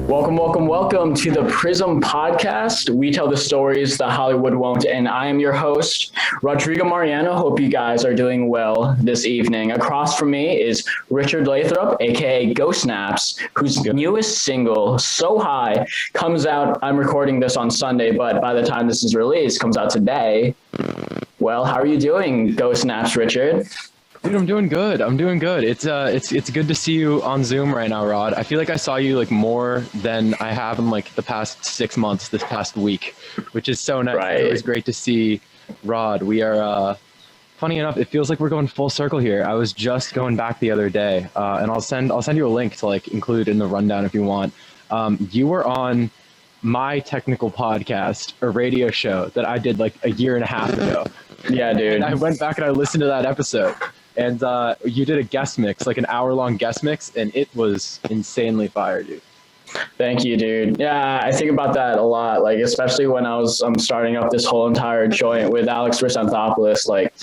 Welcome to the PRiSM Podcast. We tell the stories that Hollywood won't, and I am your host, Rodrigo Mariano. Hope you guys are doing well this evening. Across from me is Richard Lathrop, aka Ghostnaps, whose newest single, So High, comes out. I'm recording this on Sunday, but by the time this is released, comes out today. Well, how are you doing, Ghostnaps, Richard? Dude, I'm doing good. It's good to see you on Zoom right now, Rod. I feel like I saw you like more than I have in like the past 6 months, this past week, which is so nice. Right. It was great to see Rod. We are, funny enough, it feels like we're going full circle here. I was just going back the other day, and I'll send you a link to like include in the rundown if you want. You were on my technical podcast, a radio show that I did like a year and a half ago. Yeah, dude. And I went back and I listened to that episode. And you did a guest mix, like an hour-long guest mix, and it was insanely fire, dude. Thank you, dude. Yeah, I think about that a lot, like especially when I was starting up this whole entire joint with Alex Hrisanthopoulos. Like,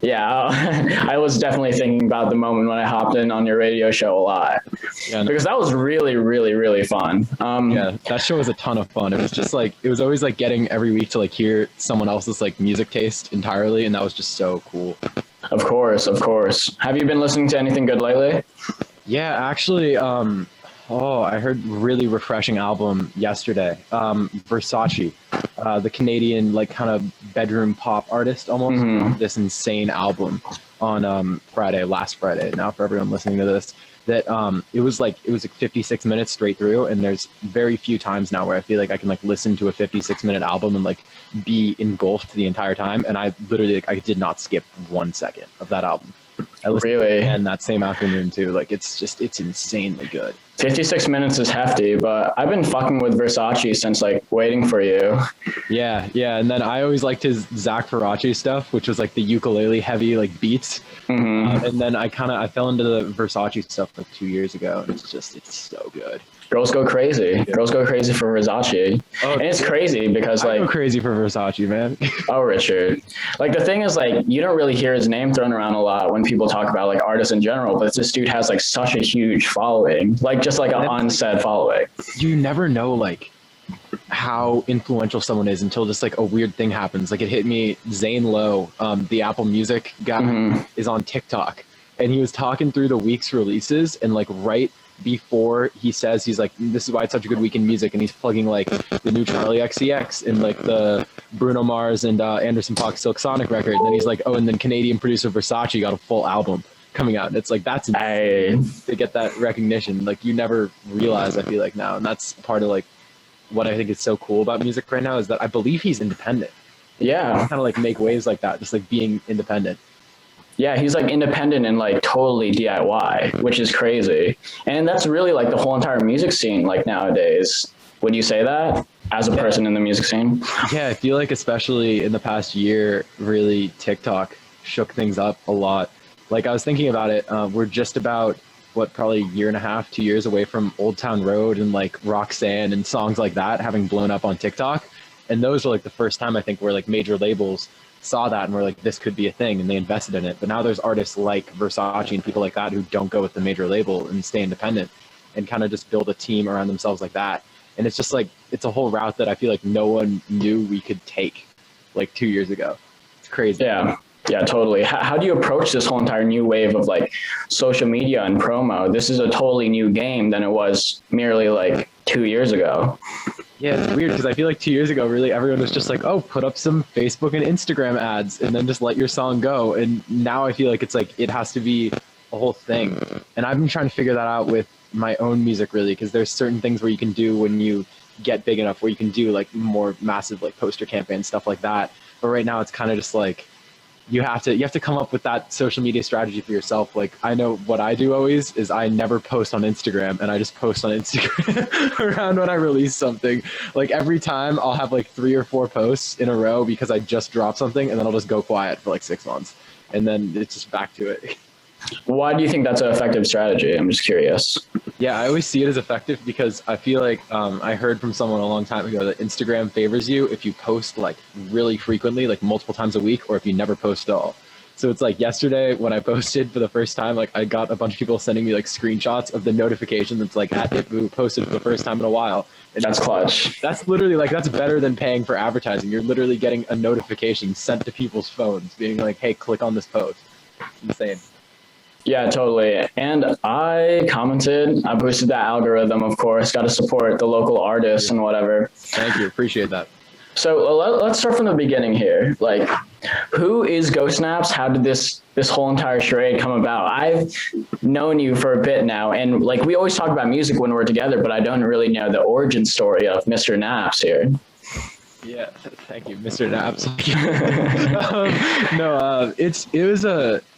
yeah, I was definitely thinking about the moment when I hopped in on your radio show a lot. Yeah, because that was really, really, really fun. Yeah, that show was a ton of fun. It was just like, it was always like getting every week to like hear someone else's like music taste entirely, and that was just so cool. Of course. Have you been listening to anything good lately? Yeah, actually, I heard really refreshing album yesterday. Versace, the Canadian like kind of bedroom pop artist, almost this insane album on last Friday. Now for everyone listening to this, that it was like 56 minutes straight through, and there's very few times now where I feel like I can like listen to a 56-minute album and like be engulfed the entire time. And I literally like I did not skip 1 second of that album. I listened to it again that same afternoon too. Like it's insanely good. 56 minutes is hefty, but I've been fucking with Versace since like Waiting for You. Yeah. And then I always liked his Zach Faraci stuff, which was like the ukulele heavy like beats. And then I fell into the Versace stuff like 2 years ago, and it's so good. Girls go crazy. Girls go crazy for Versace. Oh, and it's crazy because like... I go crazy for Versace, man. Oh, Richard. Like the thing is like, you don't really hear his name thrown around a lot when people talk about like artists in general, but this dude has like such a huge following, like just like an unsaid following. You never know like how influential someone is until just like a weird thing happens. Like it hit me, Zane Lowe, the Apple Music guy, is on TikTok, and he was talking through the week's releases, and like right before he says, he's like, this is why it's such a good week in music, and he's plugging like the new Charlie XCX and like the Bruno Mars and Anderson .Paak Silk Sonic record, and then he's like, oh, and then Canadian producer Versace got a full album coming out. And it's like, that's insane to get that recognition. Like you never realize, I feel like now, and that's part of like what I think is so cool about music right now, is that I believe he's independent. Yeah, kind of like make waves like that, just like being independent. Yeah, he's like independent and like totally DIY, which is crazy. And that's really like the whole entire music scene like nowadays. Would you say that as a person in the music scene? Yeah, I feel like especially in the past year, really TikTok shook things up a lot. Like I was thinking about it, we're just about probably a year and a half, 2 years away from Old Town Road and like Roxanne and songs like that having blown up on TikTok. And those were like the first time I think where like major labels saw that and were like, this could be a thing, and they invested in it. But now there's artists like Versace and people like that who don't go with the major label and stay independent and kind of just build a team around themselves like that. And it's just like, it's a whole route that I feel like no one knew we could take like 2 years ago. It's crazy. Yeah, totally. How do you approach this whole entire new wave of like social media and promo? This is a totally new game than it was merely like 2 years ago. Yeah, it's weird because I feel like 2 years ago, really everyone was just like, oh, put up some Facebook and Instagram ads and then just let your song go. And now I feel like it's like, it has to be a whole thing. And I've been trying to figure that out with my own music, really, because there's certain things where you can do when you get big enough, where you can do like more massive like poster campaigns, stuff like that. But right now it's kind of just like, you have to come up with that social media strategy for yourself. Like I know what I do always is I never post on Instagram, and I just post on Instagram around when I release something. Like every time I'll have like 3 or 4 posts in a row because I just dropped something, and then I'll just go quiet for like 6 months, and then it's just back to it. Why do you think that's an effective strategy? I'm just curious. Yeah, I always see it as effective because I feel like I heard from someone a long time ago that Instagram favors you if you post like really frequently, like multiple times a week, or if you never post at all. So it's like yesterday when I posted for the first time, like I got a bunch of people sending me like screenshots of the notification that's like at Itboo posted for the first time in a while. And That's clutch. that's literally like, that's better than paying for advertising. You're literally getting a notification sent to people's phones being like, hey, click on this post. Insane. Yeah, totally. And I commented, I boosted that algorithm, of course, got to support the local artists and whatever. Thank you. Appreciate that. So let's start from the beginning here. Like, who is Ghostnaps? How did this whole entire charade come about? I've known you for a bit now, and like we always talk about music when we're together, but I don't really know the origin story of Mr. Naps here. Yeah, thank you, Mr. Naps.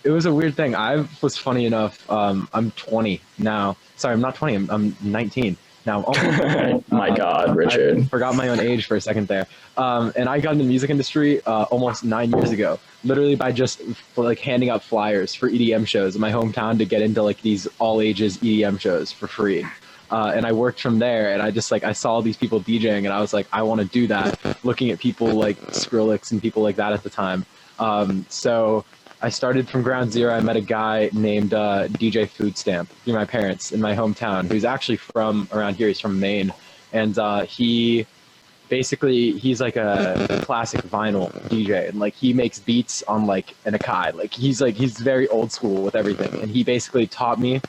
It was a weird thing. I was funny enough. I'm 20 now. Sorry, I'm not 20. I'm 19 now. My God, Richard. I forgot my own age for a second there. And I got in the music industry almost 9 years ago, literally by just like handing out flyers for EDM shows in my hometown to get into like these all ages EDM shows for free. And I worked from there, and I saw these people DJing, and I was like, I want to do that, looking at people like Skrillex and people like that at the time. So I started from ground zero. I met a guy named DJ Food Stamp through my parents in my hometown, who's actually from around here. He's from Maine. And he's like a classic vinyl DJ, and like he makes beats on like an Akai. Like he's very old school with everything. And he basically taught me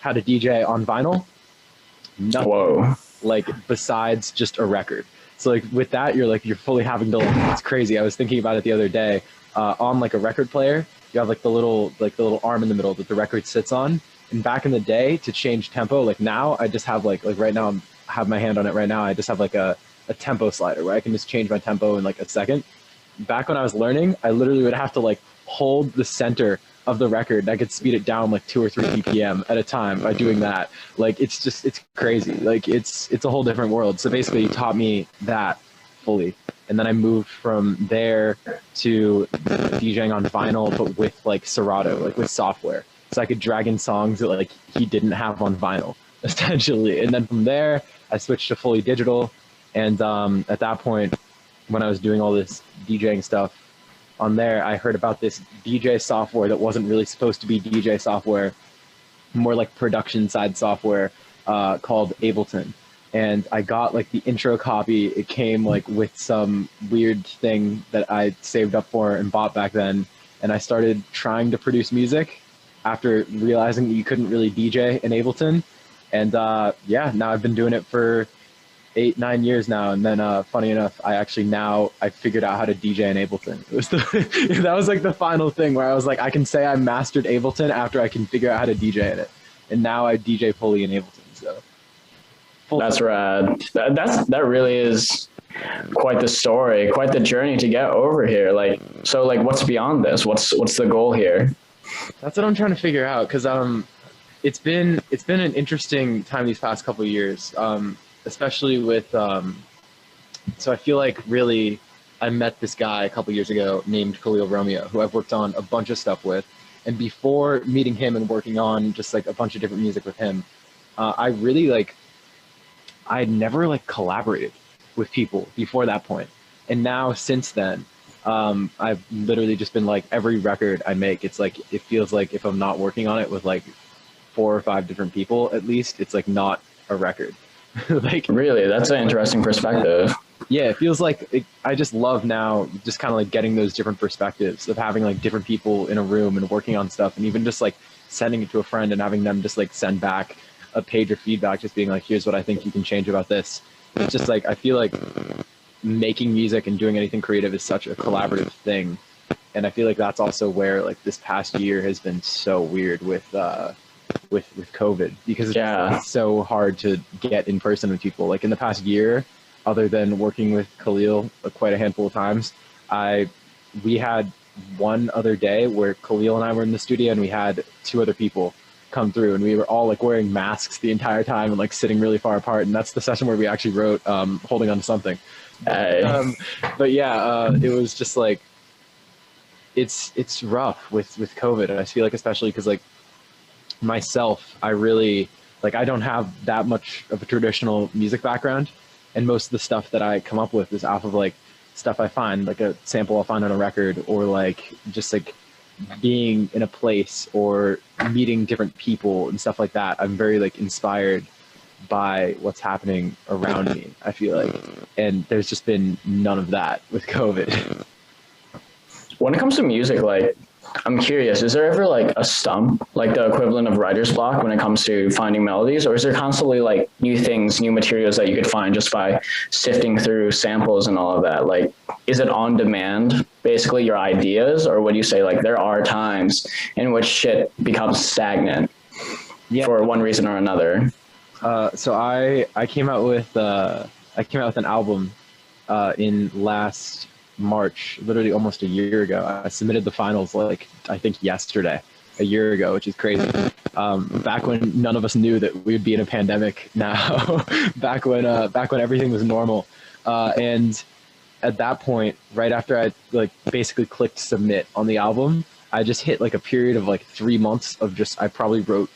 how to DJ on vinyl. Nothing. Whoa. Like besides just a record. So like with that, you're fully having to it's crazy. I was thinking about it the other day. On like a record player, you have like the little arm in the middle that the record sits on. And back in the day, to change tempo, like now I just have like right now I have my hand on it right now. I just have like a tempo slider where I can just change my tempo in like a second. Back when I was learning, I literally would have to like hold the center of the record. I could speed it down like 2 or 3 BPM at a time by doing that. Like it's crazy. Like it's a whole different world. So basically he taught me that fully. And then I moved from there to DJing on vinyl, but with like Serato, like with software. So I could drag in songs that like he didn't have on vinyl, essentially. And then from there, I switched to fully digital. And at that point, when I was doing all this DJing stuff on there, I heard about this DJ software that wasn't really supposed to be DJ software, more like production side software called Ableton. And I got like the intro copy. It came like with some weird thing that I saved up for and bought back then. And I started trying to produce music after realizing that you couldn't really DJ in Ableton. And now I've been doing it for 8-9 years now. And then funny enough, I figured out how to DJ in Ableton. It was that was like the final thing where I was like, I can say I mastered Ableton after I can figure out how to DJ in it. And now I DJ fully in Ableton. So that's rad. That really is quite the story, quite the journey to get over here. Like, so like what's beyond this? What's the goal here? That's what I'm trying to figure out. Cause it's been an interesting time these past couple of years. Especially with, so I feel like really I met this guy a couple years ago named Khalil Romeo, who I've worked on a bunch of stuff with. And before meeting him and working on just like a bunch of different music with him, I'd never like collaborated with people before that point. And now since then, I've literally just been like every record I make, it's like, it feels like if I'm not working on it with like 4 or 5 different people, at least it's like not a record. Like really, that's an interesting perspective. Yeah, it feels like I just love now just kind of like getting those different perspectives of having like different people in a room and working on stuff, and even just like sending it to a friend and having them just like send back a page of feedback, just being like, here's what I think you can change about this. It's just like I feel like making music and doing anything creative is such a collaborative thing, and I feel like that's also where like this past year has been so weird with COVID, because it's so hard to get in person with people. Like in the past year, other than working with Khalil quite a handful of times, we had one other day where Khalil and I were in the studio and we had 2 other people come through, and we were all like wearing masks the entire time and like sitting really far apart. And that's the session where we actually wrote Holding On to Something. But yeah, it was just like, it's rough with COVID. And I feel like, especially because like myself, I really like, I don't have that much of a traditional music background, and most of the stuff that I come up with is off of like stuff I find, like a sample I'll find on a record, or like just like being in a place or meeting different people and stuff like that, I'm very like inspired by what's happening around me, I feel like. And there's just been none of that with COVID. When it comes to music, like, I'm curious, is there ever like a stump, like the equivalent of writer's block when it comes to finding melodies, or is there constantly like new things, new materials that you could find just by sifting through samples and all of that? Like, is it on demand, basically your ideas, or would you say like there are times in which shit becomes stagnant for one reason or another? So I came out with an album in last March, literally almost a year ago. I submitted the finals like I think yesterday, a year ago, which is crazy. Back when none of us knew that we would be in a pandemic now, back when everything was normal. And at that point, right after I like basically clicked submit on the album, I just hit like a period of like 3 months of I probably wrote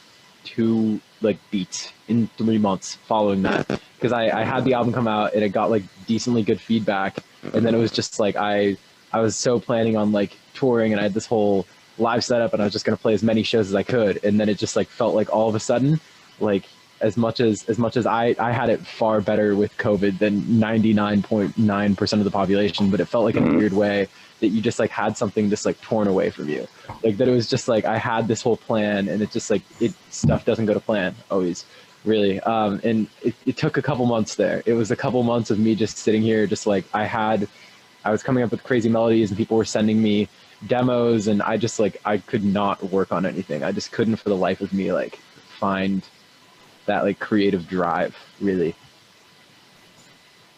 2 like beats in 3 months following that, because I had the album come out and it got like decently good feedback, and then it was just like I was so planning on like touring, and I had this whole live setup, and I was just going to play as many shows as I could, and then it just like felt like all of a sudden, like as much as I had it far better with COVID than 99.9% of the population, but it felt like in a weird way that you just like had something just like torn away from you. Like that it was just like I had this whole plan, and it just like stuff doesn't go to plan always, really. And it took a couple months there. It was a couple months of me just sitting here, just like I was coming up with crazy melodies, and people were sending me demos, and I just like I could not work on anything. I just couldn't for the life of me like find that like creative drive, really.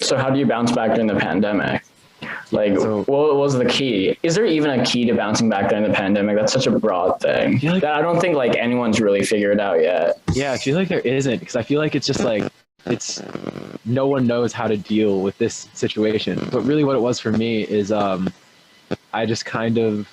So how do you bounce back during the pandemic? Like, what was the key? Is there even a key to bouncing back during the pandemic? That's such a broad thing that I don't think like anyone's really figured out yet. Yeah, I feel like there isn't, because I feel like it's just like no one knows how to deal with this situation. But really what it was for me is I just kind of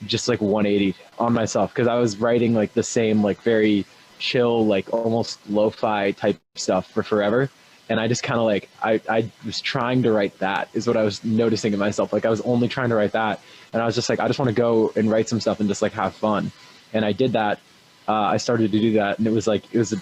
just like 180 on myself, because I was writing like the same like very chill, like almost lo-fi type stuff for forever. And I just kind of like, I was trying to write that is what I was noticing in myself. Like I was only trying to write that. And I was just like, I just want to go and write some stuff and just like have fun. And I did that. I started to do that. And it was a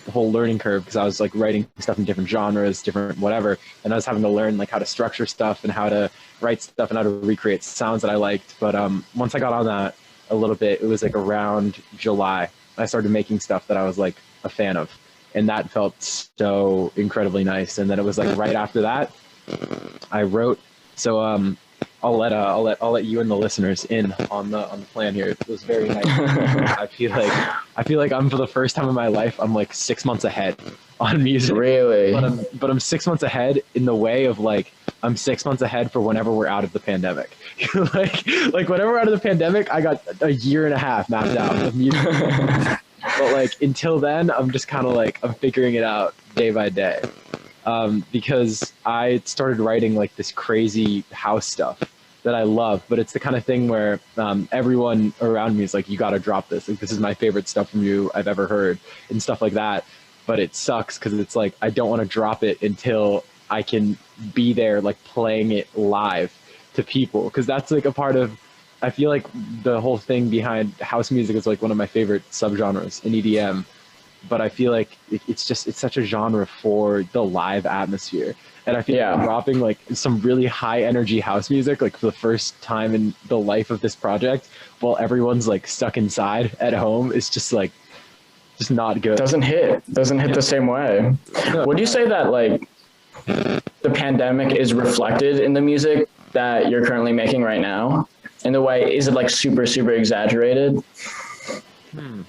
whole learning curve, because I was like writing stuff in different genres, different whatever. And I was having to learn like how to structure stuff and how to write stuff and how to recreate sounds that I liked. But once I got on that a little bit, it was like around July, I started making stuff that I was like a fan of. And that felt so incredibly nice. And then it was like right after that, I wrote. So I'll let you and the listeners in on the plan here. It was very nice. I feel like I'm, for the first time in my life, I'm like 6 months ahead on music. Really? But I'm 6 months ahead in the way of like I'm 6 months ahead for whenever we're out of the pandemic. like whenever we're out of the pandemic, I got a year and a half mapped out of music. But like until then, I'm just kind of like I'm figuring it out day by day, because I started writing like this crazy house stuff that I love. But it's the kind of thing where everyone around me is like, you got to drop this. Like this is my favorite stuff from you I've ever heard and stuff like that. But it sucks because it's like I don't want to drop it until I can be there like playing it live to people, because that's like a part of. I feel like the whole thing behind house music is like one of my favorite subgenres in EDM, but I feel like it's such a genre for the live atmosphere. And I feel like dropping like some really high energy house music, like for the first time in the life of this project, while everyone's like stuck inside at home, is just like, just not good. Doesn't hit the same way. Would you say that like the pandemic is reflected in the music that you're currently making right now? In the way, is it like super exaggerated?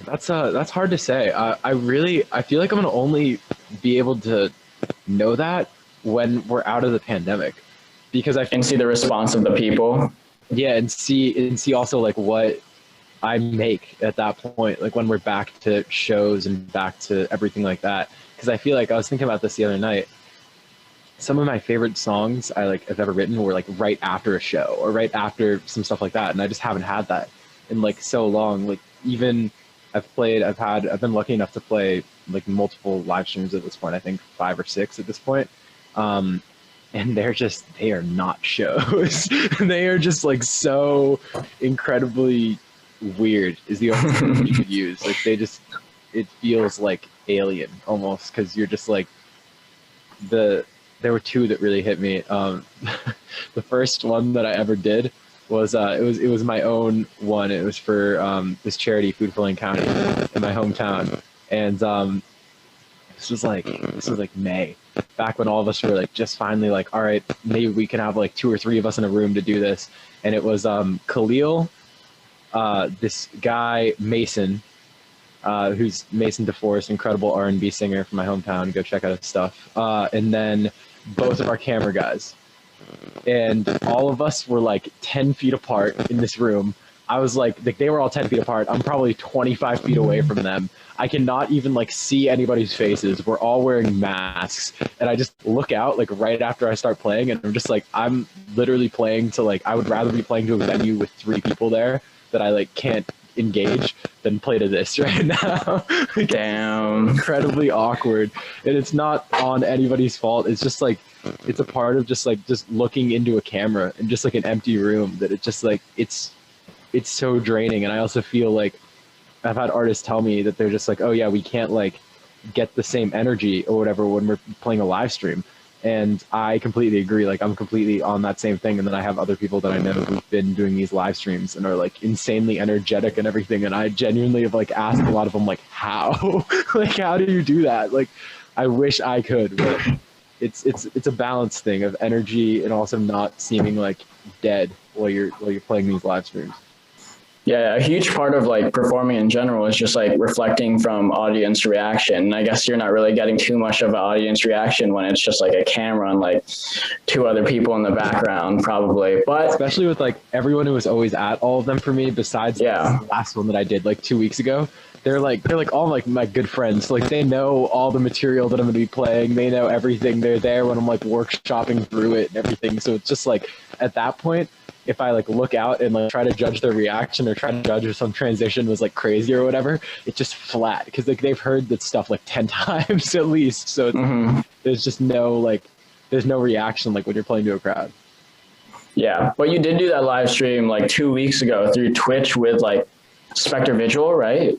That's hard to say. I feel like I'm gonna only be able to know that when we're out of the pandemic, because I see the response of the people. Yeah, and see also like what I make at that point, like when we're back to shows and back to everything like that. Because I feel like I was thinking about this the other night. Some of my favorite songs I've ever written were like right after a show or right after some stuff like that, and I just haven't had that in like so long. Like even I've been lucky enough to play like multiple live streams at this point. I think 5 or 6 at this point, and they are not shows. They are just like so incredibly weird is the only word you could use. Like it feels like alien almost, because you're just like there were two that really hit me. The first one that I ever did was it was my own one. It was for this charity, Food for Lane County, in my hometown, and this was like May, back when all of us were like just finally like, all right, maybe we can have like 2 or 3 of us in a room to do this. And it was Khalil, this guy Mason, who's Mason DeForest, incredible R&B singer from my hometown. Go check out his stuff. And then both of our camera guys. And all of us were like 10 feet apart in this room. I was like they were all 10 feet apart. I'm probably 25 feet away from them. I cannot even like see anybody's faces. We're all wearing masks. And I just look out like right after I start playing, and I'm just like, I'm literally playing to like, I would rather be playing to a venue with 3 people there that I like can't engage than play to this right now. Like, Damn. incredibly awkward. And it's not on anybody's fault. It's just like, it's a part of just looking into a camera and just like an empty room, that it just like, it's so draining. And I also feel like I've had artists tell me that they're just like, oh yeah, we can't like get the same energy or whatever when we're playing a live stream. And I completely agree. Like, I'm completely on that same thing. And then I have other people that I know who've been doing these live streams and are like insanely energetic and everything. And I genuinely have like asked a lot of them, like, how? Like, how do you do that? Like, I wish I could, but it's a balance thing of energy and also not seeming like dead while you're playing these live streams. Yeah, a huge part of like performing in general is just like reflecting from audience reaction. And I guess you're not really getting too much of an audience reaction when it's just like a camera and like 2 other people in the background, probably. But especially with like everyone who was always at all of them for me, besides the last one that I did like 2 weeks ago. They're like all like my good friends. Like, they know all the material that I'm going to be playing. They know everything. They're there when I'm like workshopping through it and everything. So it's just like, at that point, if I like look out and like try to judge their reaction or try to judge if some transition was like crazy or whatever, it's just flat, because like they've heard that stuff like 10 times at least. So it's, there's just there's no reaction like when you're playing to a crowd. Yeah, but you did do that live stream like 2 weeks ago through Twitch with like Spectre Visual, right?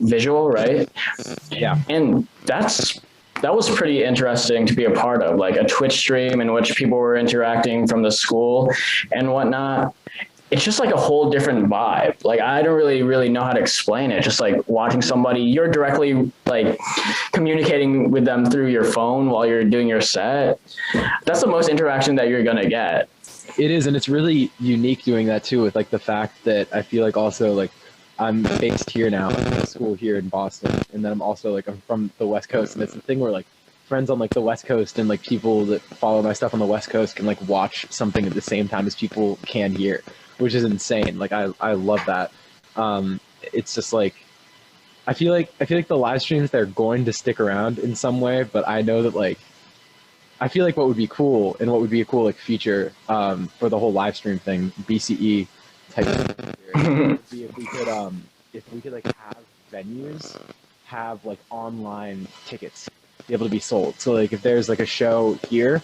Yeah. And that was pretty interesting to be a part of, like a Twitch stream in which people were interacting from the school and whatnot. It's just like a whole different vibe. Like, I don't really know how to explain it. Just like watching somebody, you're directly like communicating with them through your phone while you're doing your set. That's the most interaction that you're going to get. It is. And it's really unique doing that too, with like the fact that I feel like also like I'm based here now in school here in Boston. And then I'm from the West Coast. And it's the thing where like friends on like the West Coast and like people that follow my stuff on the West Coast can like watch something at the same time as people can here, which is insane. Like, I love that. It's just like, I feel like the live streams, they're going to stick around in some way, but I know that like, I feel like what would be cool and what would be a cool like feature for the whole live stream thing, BCE type of thing, would be if we could like have venues have like online tickets be able to be sold. So like if there's like a show here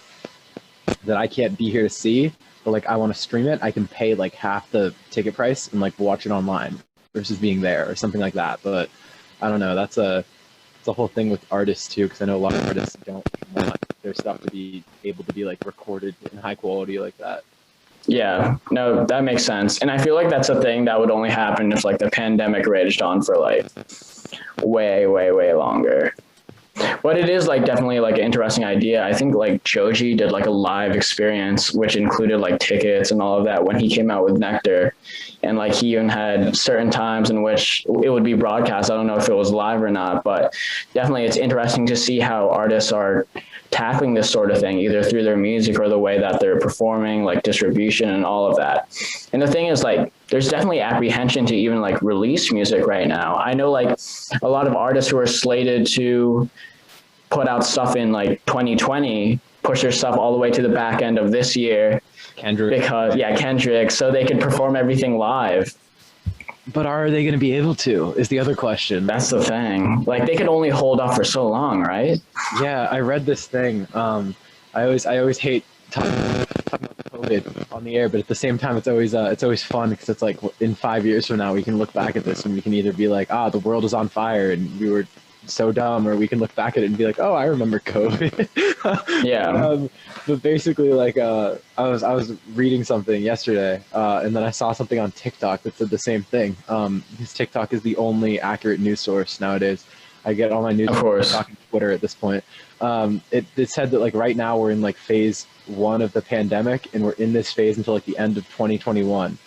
that I can't be here to see, but like I want to stream it, I can pay like half the ticket price and like watch it online versus being there or something like that. But I don't know, it's a whole thing with artists too, because I know a lot of artists don't want their stuff to be able to be like recorded in high quality like that. Yeah, no, that makes sense. And I feel like that's a thing that would only happen if like the pandemic raged on for like way longer. But it is like definitely like an interesting idea. I think like Joji did like a live experience, which included like tickets and all of that when he came out with Nectar. And like he even had certain times in which it would be broadcast. I don't know if it was live or not, but definitely it's interesting to see how artists are tackling this sort of thing, either through their music or the way that they're performing, like distribution and all of that. And the thing is like, there's definitely apprehension to even like release music right now. I know like a lot of artists who are slated to put out stuff in like 2020, push their stuff all the way to the back end of this year. Kendrick, so they could perform everything live. But are they going to be able to, is the other question. That's the thing. Like, they could only hold off for so long, right? Yeah, I read this thing. I always hate talking about COVID on the air, but at the same time, it's always fun because it's like in 5 years from now, we can look back at this and we can either be like, the world is on fire and we were so dumb, or we can look back at it and be like, oh, I remember COVID. Yeah. But basically, like, I was reading something yesterday, and then I saw something on TikTok that said the same thing. Because TikTok is the only accurate news source nowadays. I get all my news from TikTok and Twitter at this point. It said that like right now we're in like phase 1 of the pandemic, and we're in this phase until like the end of 2021,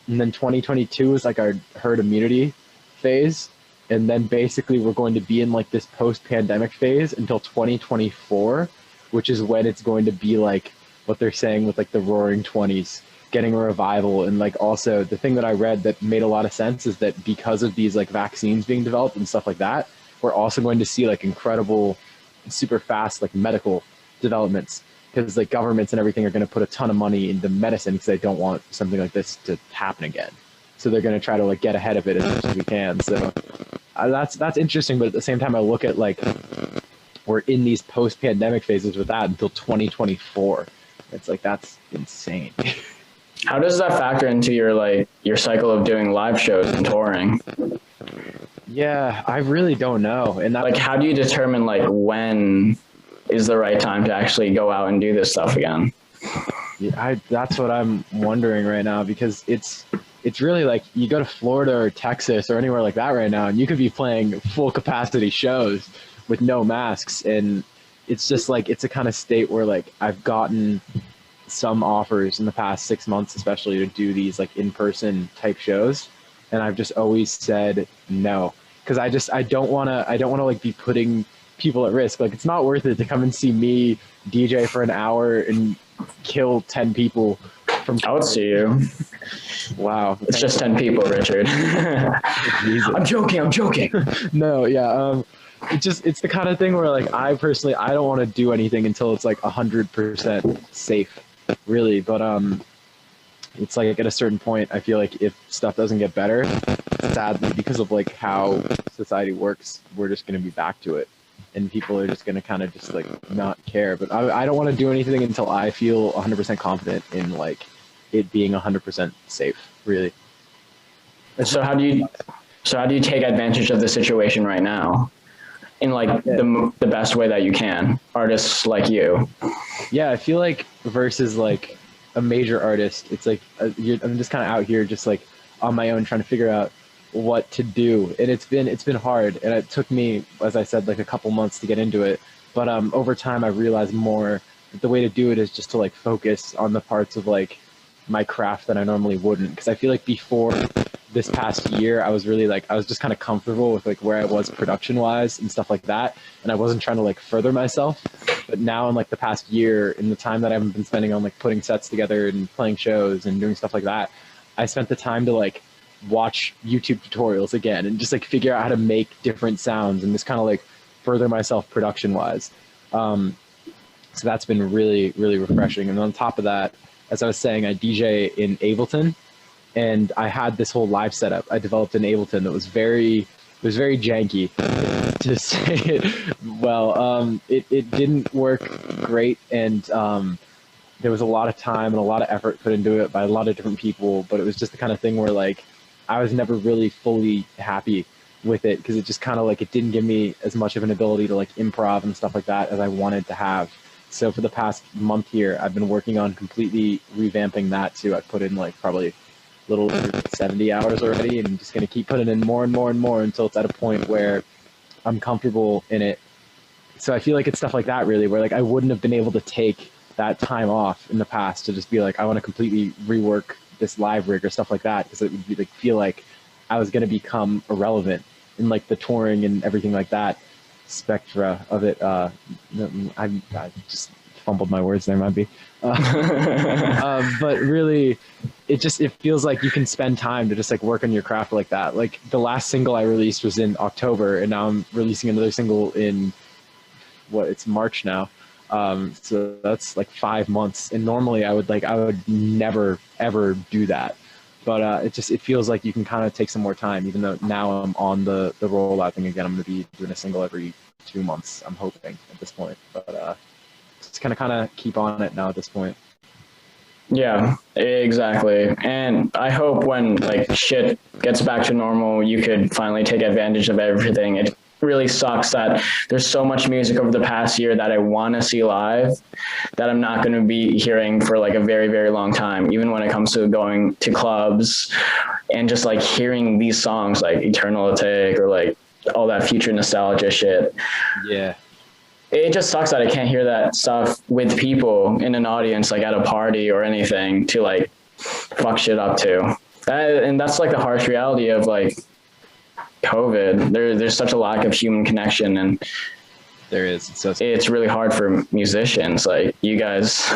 and then 2022 is like our herd immunity phase. And then basically we're going to be in like this post-pandemic phase until 2024, which is when it's going to be like what they're saying with like the roaring 20s, getting a revival. And like also the thing that I read that made a lot of sense is that because of these like vaccines being developed and stuff like that, we're also going to see like incredible, super fast like medical developments, because like governments and everything are going to put a ton of money into medicine because they don't want something like this to happen again. So they're going to try to like get ahead of it as much as we can. So that's interesting. But at the same time, I look at like we're in these post-pandemic phases with that until 2024. It's like, that's insane. How does that factor into your cycle of doing live shows and touring? Yeah, I really don't know. And that, like, how do you determine like when is the right time to actually go out and do this stuff again? Yeah, that's what I'm wondering right now, because it's really like you go to Florida or Texas or anywhere like that right now, and you could be playing full capacity shows with no masks. And it's just like, it's a kind of state where like I've gotten some offers in the past 6 months, especially to do these like in-person type shows. And I've just always said no, because I don't want to like be putting people at risk. Like, it's not worth it to come and see me DJ for an hour and kill 10 people. I would see you. Wow. It's just 10 people, Richard. I'm joking. No, yeah. It's the kind of thing where like I don't want to do anything until it's like 100% safe, really. But it's like at a certain point, I feel like if stuff doesn't get better, sadly, because of like how society works, we're just going to be back to it. And people are just going to kind of just like not care. But I don't want to do anything until I feel 100% confident in like it being 100% safe, really. So how do you take advantage of the situation right now in like the best way that you can, artists like you? Yeah, I feel like versus like a major artist, it's like I'm just kind of out here just like on my own trying to figure out what to do. And it's been hard, and it took me, as I said, like a couple months to get into it. But over time I realized more that the way to do it is just to like focus on the parts of like my craft that I normally wouldn't. Because I feel like before this past year, I was just kind of comfortable with like where I was production wise and stuff like that, and I wasn't trying to like further myself. But now in like the past year, in the time that I've been spending on like putting sets together and playing shows and doing stuff like that, I spent the time to like watch YouTube tutorials again and just like figure out how to make different sounds and just kind of like further myself production wise. So that's been really, really refreshing. And on top of that, as I was saying, I DJ in Ableton, and I had this whole live setup I developed in Ableton that was very janky, to say it well. It didn't work great, and there was a lot of time and a lot of effort put into it by a lot of different people, but it was just the kind of thing where like I was never really fully happy with it, because it just kind of like it didn't give me as much of an ability to like improv and stuff like that as I wanted to have. So for the past month here, I've been working on completely revamping that too. I put in like probably a little over 70 hours already, and I'm just going to keep putting in more and more and more until it's at a point where I'm comfortable in it. So I feel like it's stuff like that really, where like I wouldn't have been able to take that time off in the past to just be like, I want to completely rework this live rig or stuff like that, because it would be like feel like I was going to become irrelevant in like the touring and everything like that spectra of it. I just fumbled my words there, might be. But really, it feels like you can spend time to just like work on your craft like that. Like the last single I released was in October, and now I'm releasing another single in it's March now. So that's like 5 months. And normally I would never ever do that. But it feels like you can kind of take some more time, even though now I'm on the rollout thing again. I'm going to be doing a single every 2 months, I'm hoping, at this point. But just kind of keep on it now at this point. Yeah, exactly. And I hope when like shit gets back to normal, you could finally take advantage of everything. It really sucks that there's so much music over the past year that I want to see live that I'm not going to be hearing for like a very, very long time, even when it comes to going to clubs and just like hearing these songs like Eternal Attic or like all that future nostalgia shit. Yeah. It just sucks that I can't hear that stuff with people in an audience, like at a party or anything, to like fuck shit up to. And that's like the harsh reality of like COVID. There's such a lack of human connection, and There is. it's really hard for musicians. Like you guys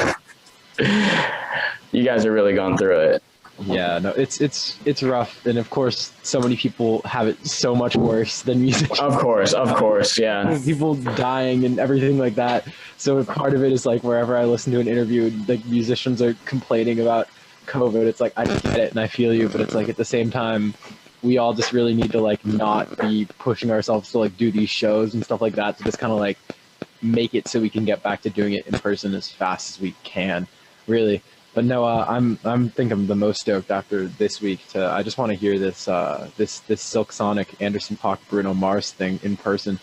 are really going through it. Yeah, no, it's rough, and of course, so many people have it so much worse than music. Of course, yeah. People dying and everything like that. So part of it is like wherever I listen to an interview, like musicians are complaining about COVID. It's like I get it and I feel you, but it's like at the same time, we all just really need to like not be pushing ourselves to like do these shows and stuff like that to just kind of like make it so we can get back to doing it in person as fast as we can, really. But no, I'm think I'm the most stoked after this week I just want to hear this Silk Sonic, Anderson .Paak, Bruno Mars thing in person.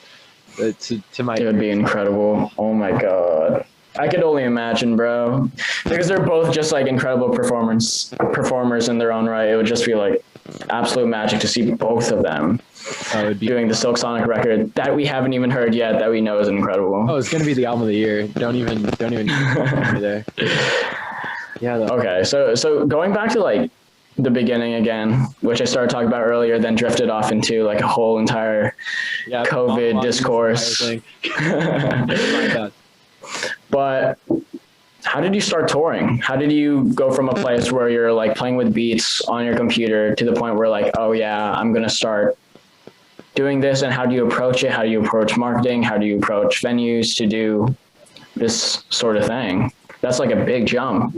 To my It would be incredible. Oh my god. I could only imagine, bro. Because they're both just like incredible performers in their own right. It would just be like absolute magic to see both of them doing the Silk Sonic record that we haven't even heard yet that we know is incredible. Oh, it's gonna be the album of the year. Don't even there. Yeah. Okay, so going back to like the beginning again, which I started talking about earlier, then drifted off into like a whole entire COVID discourse. But how did you start touring? How did you go from a place where you're like playing with beats on your computer to the point where like, oh yeah, I'm gonna start doing this? And how do you approach it? How do you approach marketing? How do you approach venues to do this sort of thing? That's like a big jump.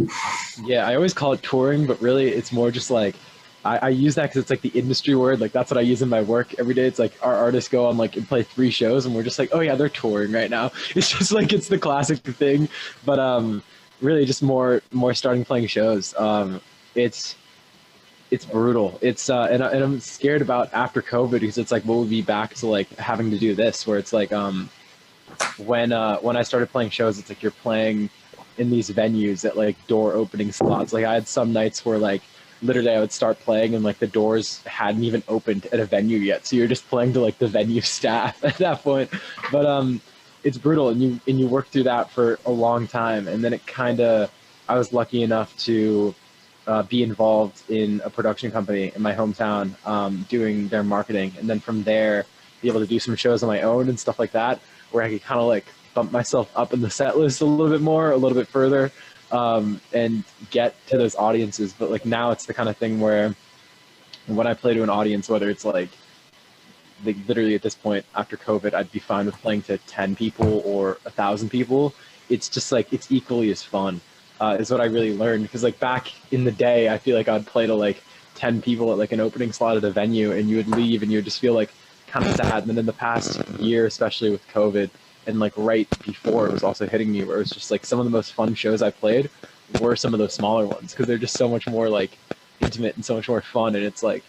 Yeah, I always call it touring, but really it's more just like, I use that because it's like the industry word. Like that's what I use in my work every day. It's like our artists go on like and play 3 shows and we're just like, oh yeah, they're touring right now. It's just like, it's the classic thing, but really just more starting playing shows. It's brutal. It's and I'm scared about after COVID because it's like, we'll be back to like having to do this where it's like when I started playing shows, it's like you're playing in these venues at like door opening slots. Like I had some nights where like literally I would start playing and like the doors hadn't even opened at a venue yet, so you're just playing to like the venue staff at that point. But it's brutal, and you work through that for a long time, and then it kind of, I was lucky enough to be involved in a production company in my hometown, doing their marketing, and then from there be able to do some shows on my own and stuff like that, where I could kind of like bump myself up in the set list a little bit more, a little bit further, and get to those audiences. But like now it's the kind of thing where when I play to an audience, whether it's like literally at this point after COVID, I'd be fine with playing to 10 people or 1,000 people. It's just like, it's equally as fun, is what I really learned. Because like back in the day, I feel like I'd play to like 10 people at like an opening slot at a venue, and you would leave and you would just feel like kind of sad. And then in the past year, especially with COVID, and like right before it was also hitting me, where it was just like some of the most fun shows I played were some of those smaller ones, because they're just so much more like intimate and so much more fun. And it's like,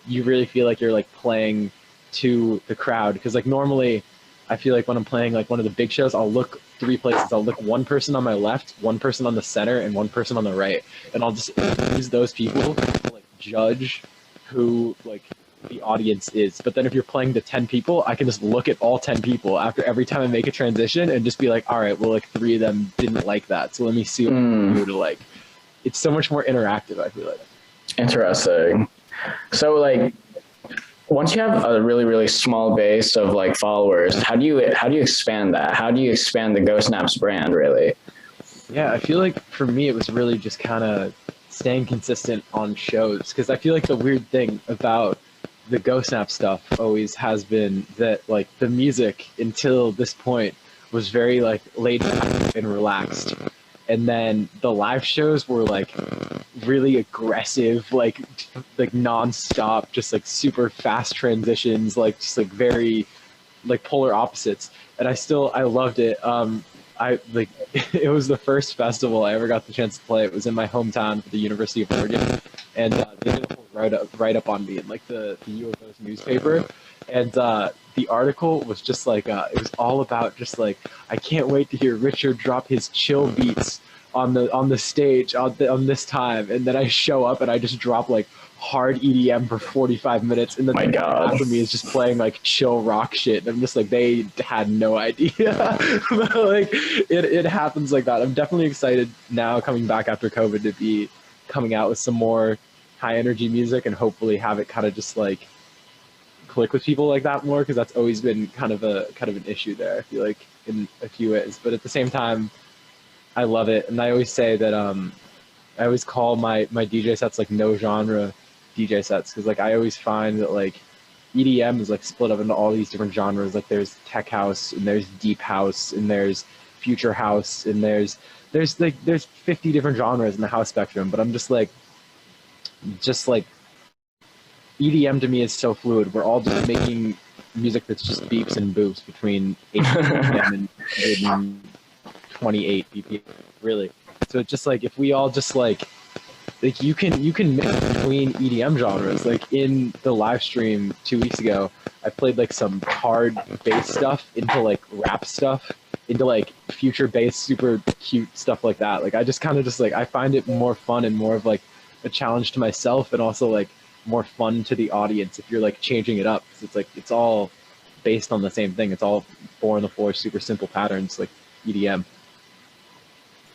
you really feel like you're like playing to the crowd. Because like normally I feel like when I'm playing like one of the big shows, I'll look 3 places. I'll look 1 person on my left, 1 person on the center, and 1 person on the right. And I'll just use those people to like judge who like the audience is. But then if you're playing to 10 people, I can just look at all 10 people after every time I make a transition and just be like, all right, well, like 3 of them didn't like that, so let me see what I can do to like, it's so much more interactive, I feel like. Interesting. So like once you have a really, really small base of like followers, how do you expand that? How do you expand the Ghostnaps brand, really? Yeah, I feel like for me, it was really just kind of staying consistent on shows, because I feel like the weird thing about the Ghostnaps stuff always has been that like the music until this point was very like laid back and relaxed, and then the live shows were like really aggressive, like non-stop, just like super fast transitions, like just like very like polar opposites. And I loved it. I like it was the first festival I ever got the chance to play. It was in my hometown for the University of Oregon, and they did a whole write up on me in like the U of O's newspaper, and the article was just like it was all about just like, I can't wait to hear Richard drop his chill beats on the stage on this time, and then I show up and I just drop like hard EDM for 45 minutes, and then the guy after me is just playing like chill rock shit, and I'm just like, they had no idea. But like it happens like that. I'm definitely excited now coming back after COVID to be coming out with some more high energy music and hopefully have it kind of just like click with people like that more, because that's always been kind of an issue there, I feel like, in a few ways. But at the same time, I love it, and I always say that I always call my DJ sets like no genre DJ sets, because like I always find that like EDM is like split up into all these different genres. Like there's tech house, and there's deep house, and there's future house, and there's 50 different genres in the house spectrum. But I'm just like EDM to me is so fluid. We're all just making music that's just beeps and boops between 8 BPM and 28 BPM, really. So it's just like, if we all just like you can mix between EDM genres. Like in the live stream 2 weeks ago, I played like some hard bass stuff into like rap stuff, into like future bass, super cute stuff like that. Like I just kind of just like, I find it more fun and more of like a challenge to myself, and also like more fun to the audience if you're like changing it up, because it's like it's all based on the same thing. It's all 4 on the floor, super simple patterns like EDM.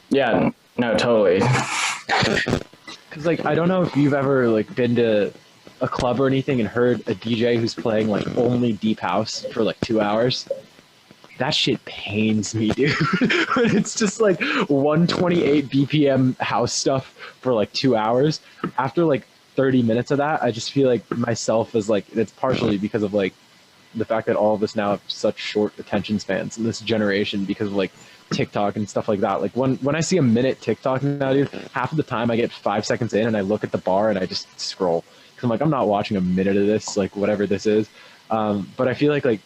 Yeah, no, totally. Because like I don't know if you've ever like been to a club or anything and heard a DJ who's playing like only deep house for like 2 hours. That shit pains me, dude. But it's just like 128 BPM house stuff for like 2 hours. After like 30 minutes of that, I just feel like myself is like, it's partially because of like the fact that all of us now have such short attention spans in this generation because of like TikTok and stuff like that. Like when I see a minute TikTok now, dude, half of the time I get 5 seconds in and I look at the bar and I just scroll, because I'm like, I'm not watching a minute of this, like whatever this is. But I feel like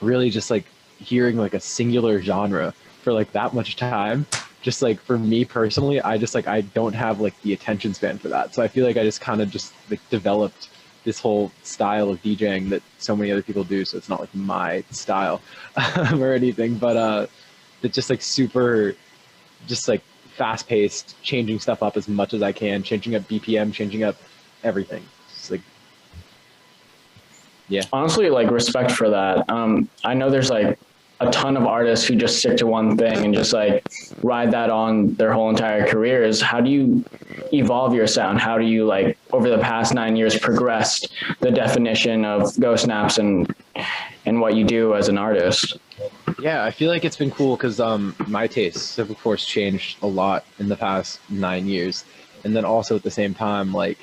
really just like hearing like a singular genre for like that much time, just like for me personally, I just like, I don't have like the attention span for that. So I feel like I just kind of just like developed this whole style of DJing that so many other people do. So it's not like my style or anything, but it's just like super, just like fast paced, changing stuff up as much as I can, changing up BPM, changing up everything. It's like, yeah. Honestly, like respect for that. I know there's like a ton of artists who just stick to one thing and just like ride that on their whole entire careers. How do you evolve your sound? How do you like over the past 9 years progressed the definition of Ghostnaps and what you do as an artist? Yeah, I feel like it's been cool because my tastes have of course changed a lot in the past 9 years, and then also at the same time, like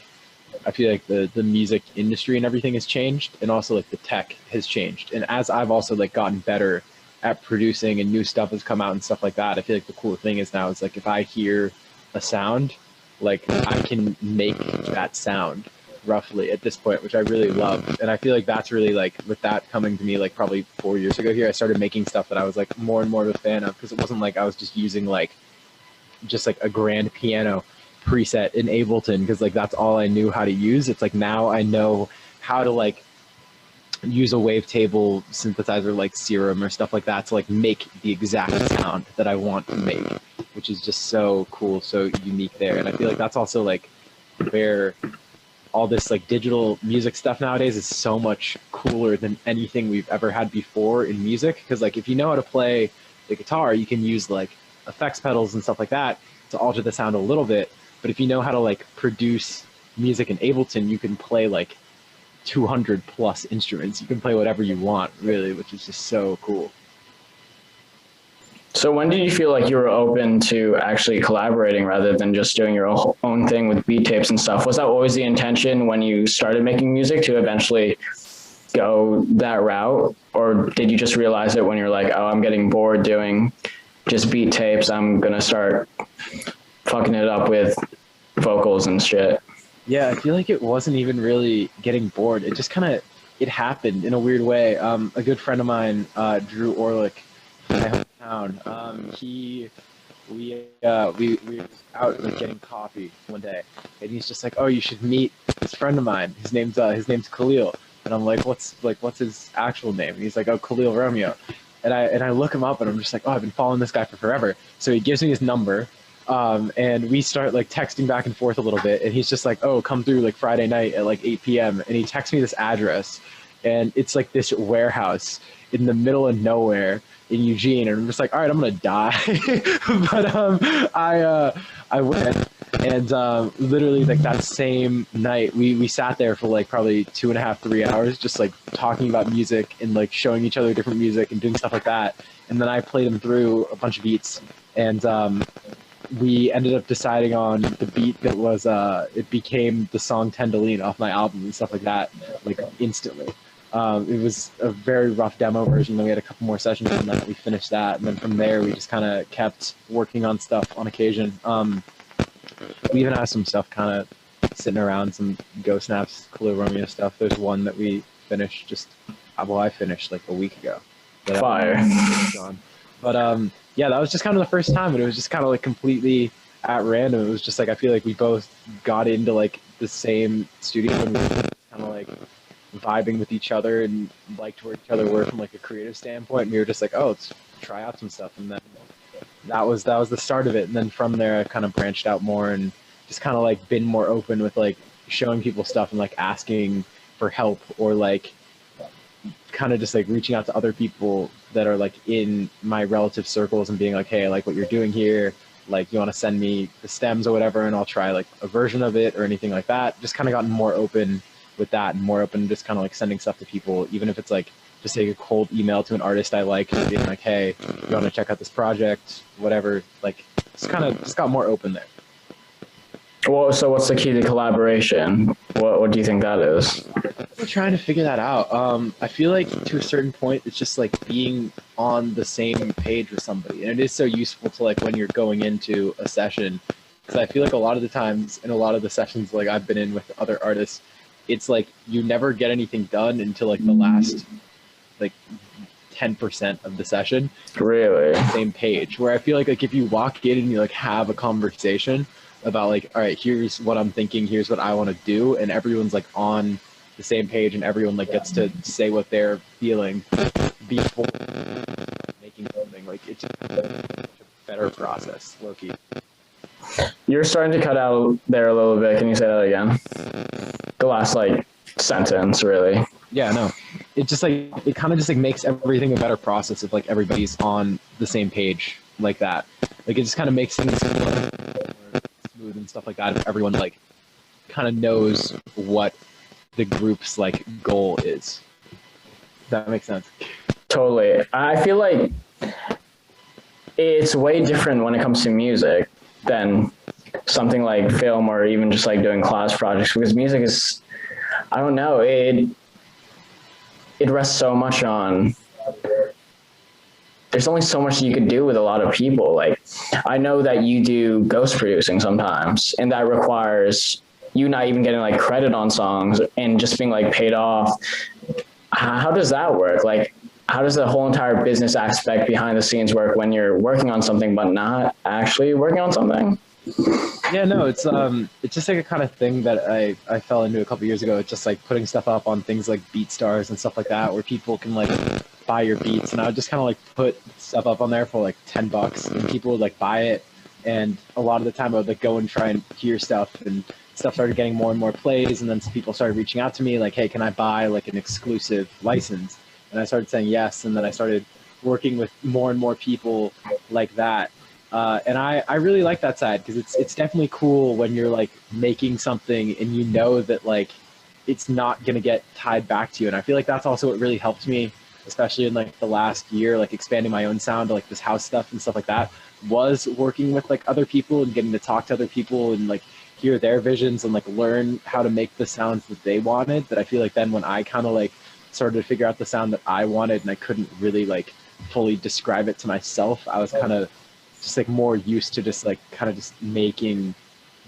I feel like the music industry and everything has changed, and also like the tech has changed. And as I've also like gotten better at producing and new stuff has come out and stuff like that, I feel like the cool thing is now is like if I hear a sound, like I can make that sound roughly at this point, which I really love. And I feel like that's really like, with that coming to me like probably 4 years ago here, I started making stuff that I was like more and more of a fan of, because it wasn't like I was just using like just like a grand piano preset in Ableton because like that's all I knew how to use. It's like now I know how to like use a wavetable synthesizer like Serum or stuff like that to like make the exact sound that I want to make, which is just so cool, so unique there. And I feel like that's also like where all this like digital music stuff nowadays is so much cooler than anything we've ever had before in music, because like if you know how to play the guitar, you can use like effects pedals and stuff like that to alter the sound a little bit. But if you know how to like produce music in Ableton, you can play like 200 plus instruments. You can play whatever you want, really, which is just so cool. So when did you feel like you were open to actually collaborating rather than just doing your own thing with beat tapes and stuff? Was that always the intention when you started making music, to eventually go that route? Or did you just realize it when you're like, oh, I'm getting bored doing just beat tapes, I'm going to start fucking it up with vocals and shit? Yeah, I feel like it wasn't even really getting bored. It just kind of, it happened in a weird way. A good friend of mine, Drew Orlick, my hometown. We were out like getting coffee one day, and he's just like, "Oh, you should meet this friend of mine. His name's Khalil." And I'm like, "What's his actual name?" And he's like, "Oh, Khalil Romeo." And I look him up, and I'm just like, "Oh, I've been following this guy for forever." So he gives me his number, and we start like texting back and forth a little bit. And he's just like, "Oh, come through like Friday night at like 8 p.m." And he texts me this address, and it's like this warehouse in the middle of nowhere in Eugene, and I'm just like, all right, I'm gonna die. But I went, and literally like that same night we sat there for like probably 2.5, 3 hours, just like talking about music and like showing each other different music and doing stuff like that. And then I played him through a bunch of beats, and we ended up deciding on the beat that was it became the song Tendaline off my album and stuff like that, like instantly. It was a very rough demo version. Then we had a couple more sessions, and then we finished that. And then from there, we just kind of kept working on stuff on occasion. We even have some stuff kind of sitting around, some Ghostnaps, Khalil Romeo stuff. There's one that we finished I finished like a week ago. Fire. But yeah, that was just kind of the first time, and it was just kind of like completely at random. It was just like, I feel like we both got into like the same studio, and we were kind of like vibing with each other and liked where each other were from like a creative standpoint. And we were just like, oh, let's try out some stuff. And then that was the start of it. And then from there, I kind of branched out more and just kind of like been more open with like showing people stuff and like asking for help, or like kind of just like reaching out to other people that are like in my relative circles and being like, hey, I like what you're doing here. Like, you want to send me the stems or whatever, and I'll try like a version of it or anything like that. Just kind of gotten more open with that, and more open just kind of like sending stuff to people, even if it's like just take a cold email to an artist I like and being like, hey, you want to check out this project, whatever. Like, it's kind of just got more open there. Well, so what's the key to collaboration? What do you think that is? I'm trying to figure that out. I feel like to a certain point, it's just like being on the same page with somebody, and it is so useful to like when you're going into a session, because I feel like a lot of the times in a lot of the sessions like I've been in with other artists, it's like you never get anything done until like the last like 10% of the session. Really? Same page. Where I feel like if you walk in and you like have a conversation about like, all right, here's what I'm thinking, here's what I want to do, and everyone's like on the same page, and everyone like gets to say what they're feeling before making something, like it's a better process, low-key. You're starting to cut out there a little bit. Can you say that again? The last like sentence, really. Yeah, no. It just like, it kind of just like makes everything a better process if like everybody's on the same page like that. Like, it just kind of makes things more smooth and stuff like that if everyone like kind of knows what the group's like goal is. Does that make sense? Totally. I feel like it's way different when it comes to music than something like film or even just like doing class projects, because music is, I don't know, it rests so much on, there's only so much you could do with a lot of people. Like, I know that you do ghost producing sometimes, and that requires you not even getting like credit on songs and just being like paid off. How does that work? Like, how does the whole entire business aspect behind the scenes work when you're working on something but not actually working on something? Yeah, no, it's just like a kind of thing that I fell into a couple years ago. It's just like putting stuff up on things like BeatStars and stuff like that, where people can like buy your beats, and I would just kind of like put stuff up on there for like $10, and people would like buy it. And a lot of the time I would like go and try and hear stuff, and stuff started getting more and more plays, and then some people started reaching out to me like, hey, can I buy like an exclusive license? And I started saying yes, and then I started working with more and more people like that. And I really like that side, because it's definitely cool when you're like making something and you know that like it's not going to get tied back to you. And I feel like that's also what really helped me, especially in like the last year, like expanding my own sound to like this house stuff and stuff like that, was working with like other people and getting to talk to other people and like hear their visions and like learn how to make the sounds that they wanted. That I feel like then when I kind of like started to figure out the sound that I wanted and I couldn't really like fully describe it to myself, I was kind of just like more used to just like kind of just making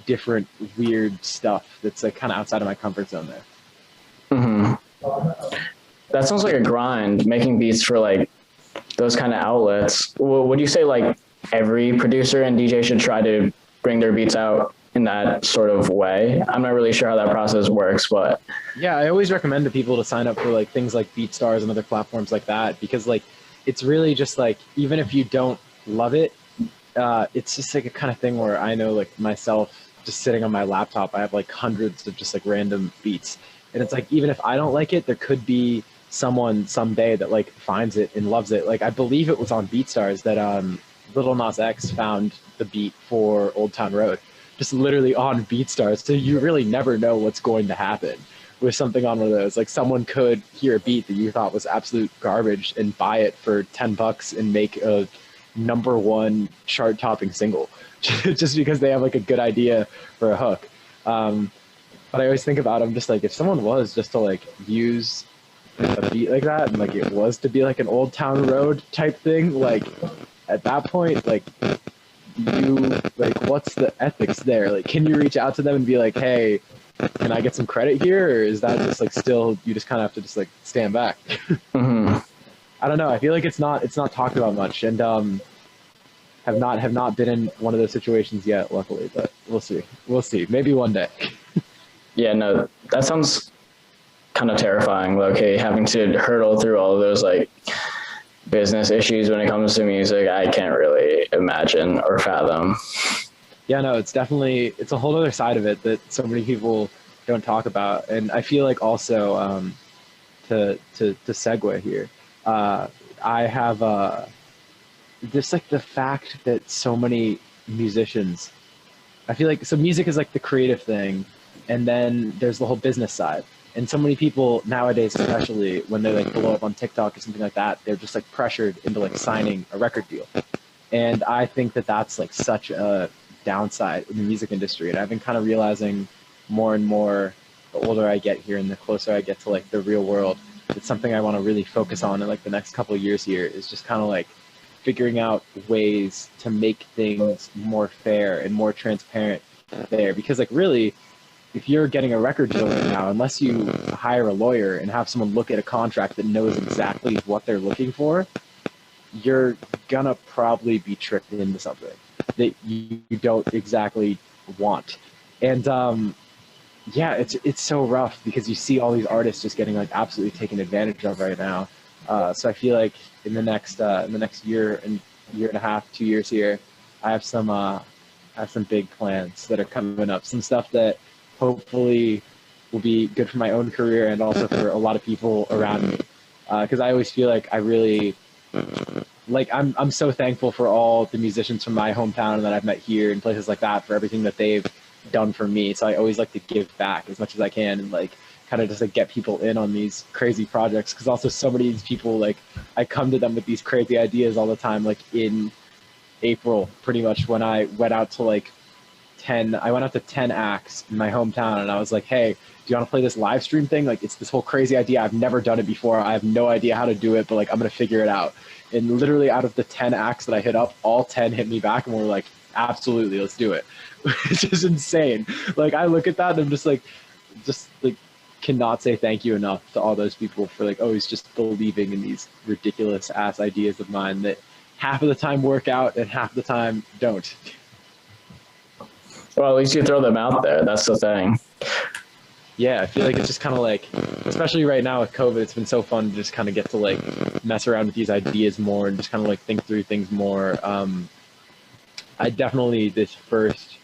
different weird stuff that's like kind of outside of my comfort zone there. Mm-hmm. That sounds like a grind, making beats for like those kind of outlets. Would you say like every producer and DJ should try to bring their beats out in that sort of way? I'm not really sure how that process works, but yeah, I always recommend to people to sign up for like things like BeatStars and other platforms like that, because like it's really just like, even if you don't love it, it's just like a kind of thing where I know like myself, just sitting on my laptop, I have like hundreds of just like random beats, and it's like, even if I don't like it, there could be someone someday that like finds it and loves it. Like I believe it was on BeatStars that Lil Nas X found the beat for Old Town Road, just literally on BeatStars. So you really never know what's going to happen with something on one of those. Like someone could hear a beat that you thought was absolute garbage and buy it for $10 and make a #1 chart topping single just because they have like a good idea for a hook. But I always think about them just like, if someone was just to like use a beat like that and like it was to be like an Old Town Road type thing, like at that point, like you like, what's the ethics there? Like, can you reach out to them and be like, hey, can I get some credit here? Or is that just like, still, you just kind of have to just like stand back? mm-hmm. I don't know. I feel like it's not talked about much, and have not been in one of those situations yet, luckily, but we'll see. Maybe one day. Yeah, no, that sounds kind of terrifying, low-key, having to hurdle through all of those like business issues when it comes to music. I can't really imagine or fathom. Yeah, no, it's a whole other side of it that so many people don't talk about. And I feel like also, to segue here, I have just like the fact that so many musicians, I feel like, so music is like the creative thing, and then there's the whole business side. And so many people nowadays, especially when they like blow up on TikTok or something like that, they're just like pressured into like signing a record deal. And I think that that's like such a downside in the music industry. And I've been kind of realizing more and more, the older I get here and the closer I get to like the real world, it's something I want to really focus on in like the next couple of years here, is just kind of like figuring out ways to make things more fair and more transparent there. Because like really, if you're getting a record deal right now, unless you hire a lawyer and have someone look at a contract that knows exactly what they're looking for, you're gonna probably be tricked into something that you don't exactly want. And yeah, it's so rough because you see all these artists just getting like absolutely taken advantage of right now. So I feel like in the next year and a half, 2 years here, I have some big plans that are coming up. Some stuff that hopefully will be good for my own career and also for a lot of people around me. Because I always feel like I really, like, I'm so thankful for all the musicians from my hometown that I've met here and places like that, for everything that they've done for me. So I always like to give back as much as I can and like kind of just like get people in on these crazy projects. Because also so many of these people, like, I come to them with these crazy ideas all the time. Like in April, pretty much, when I went out to 10 acts in my hometown, and I was like, hey, do you want to play this live stream thing? Like, it's this whole crazy idea. I've never done it before. I have no idea how to do it, but like, I'm going to figure it out. And literally out of the 10 acts that I hit up, all 10 hit me back and were like, absolutely, let's do it. Which is insane. Like, I look at that and I'm just like cannot say thank you enough to all those people for like always just believing in these ridiculous ass ideas of mine that half of the time work out and half the time don't. Well, at least you throw them out there. That's the thing. Yeah, I feel like it's just kind of like, especially right now with COVID, it's been so fun to just kind of get to like mess around with these ideas more and just kind of like think through things more. I definitely, this first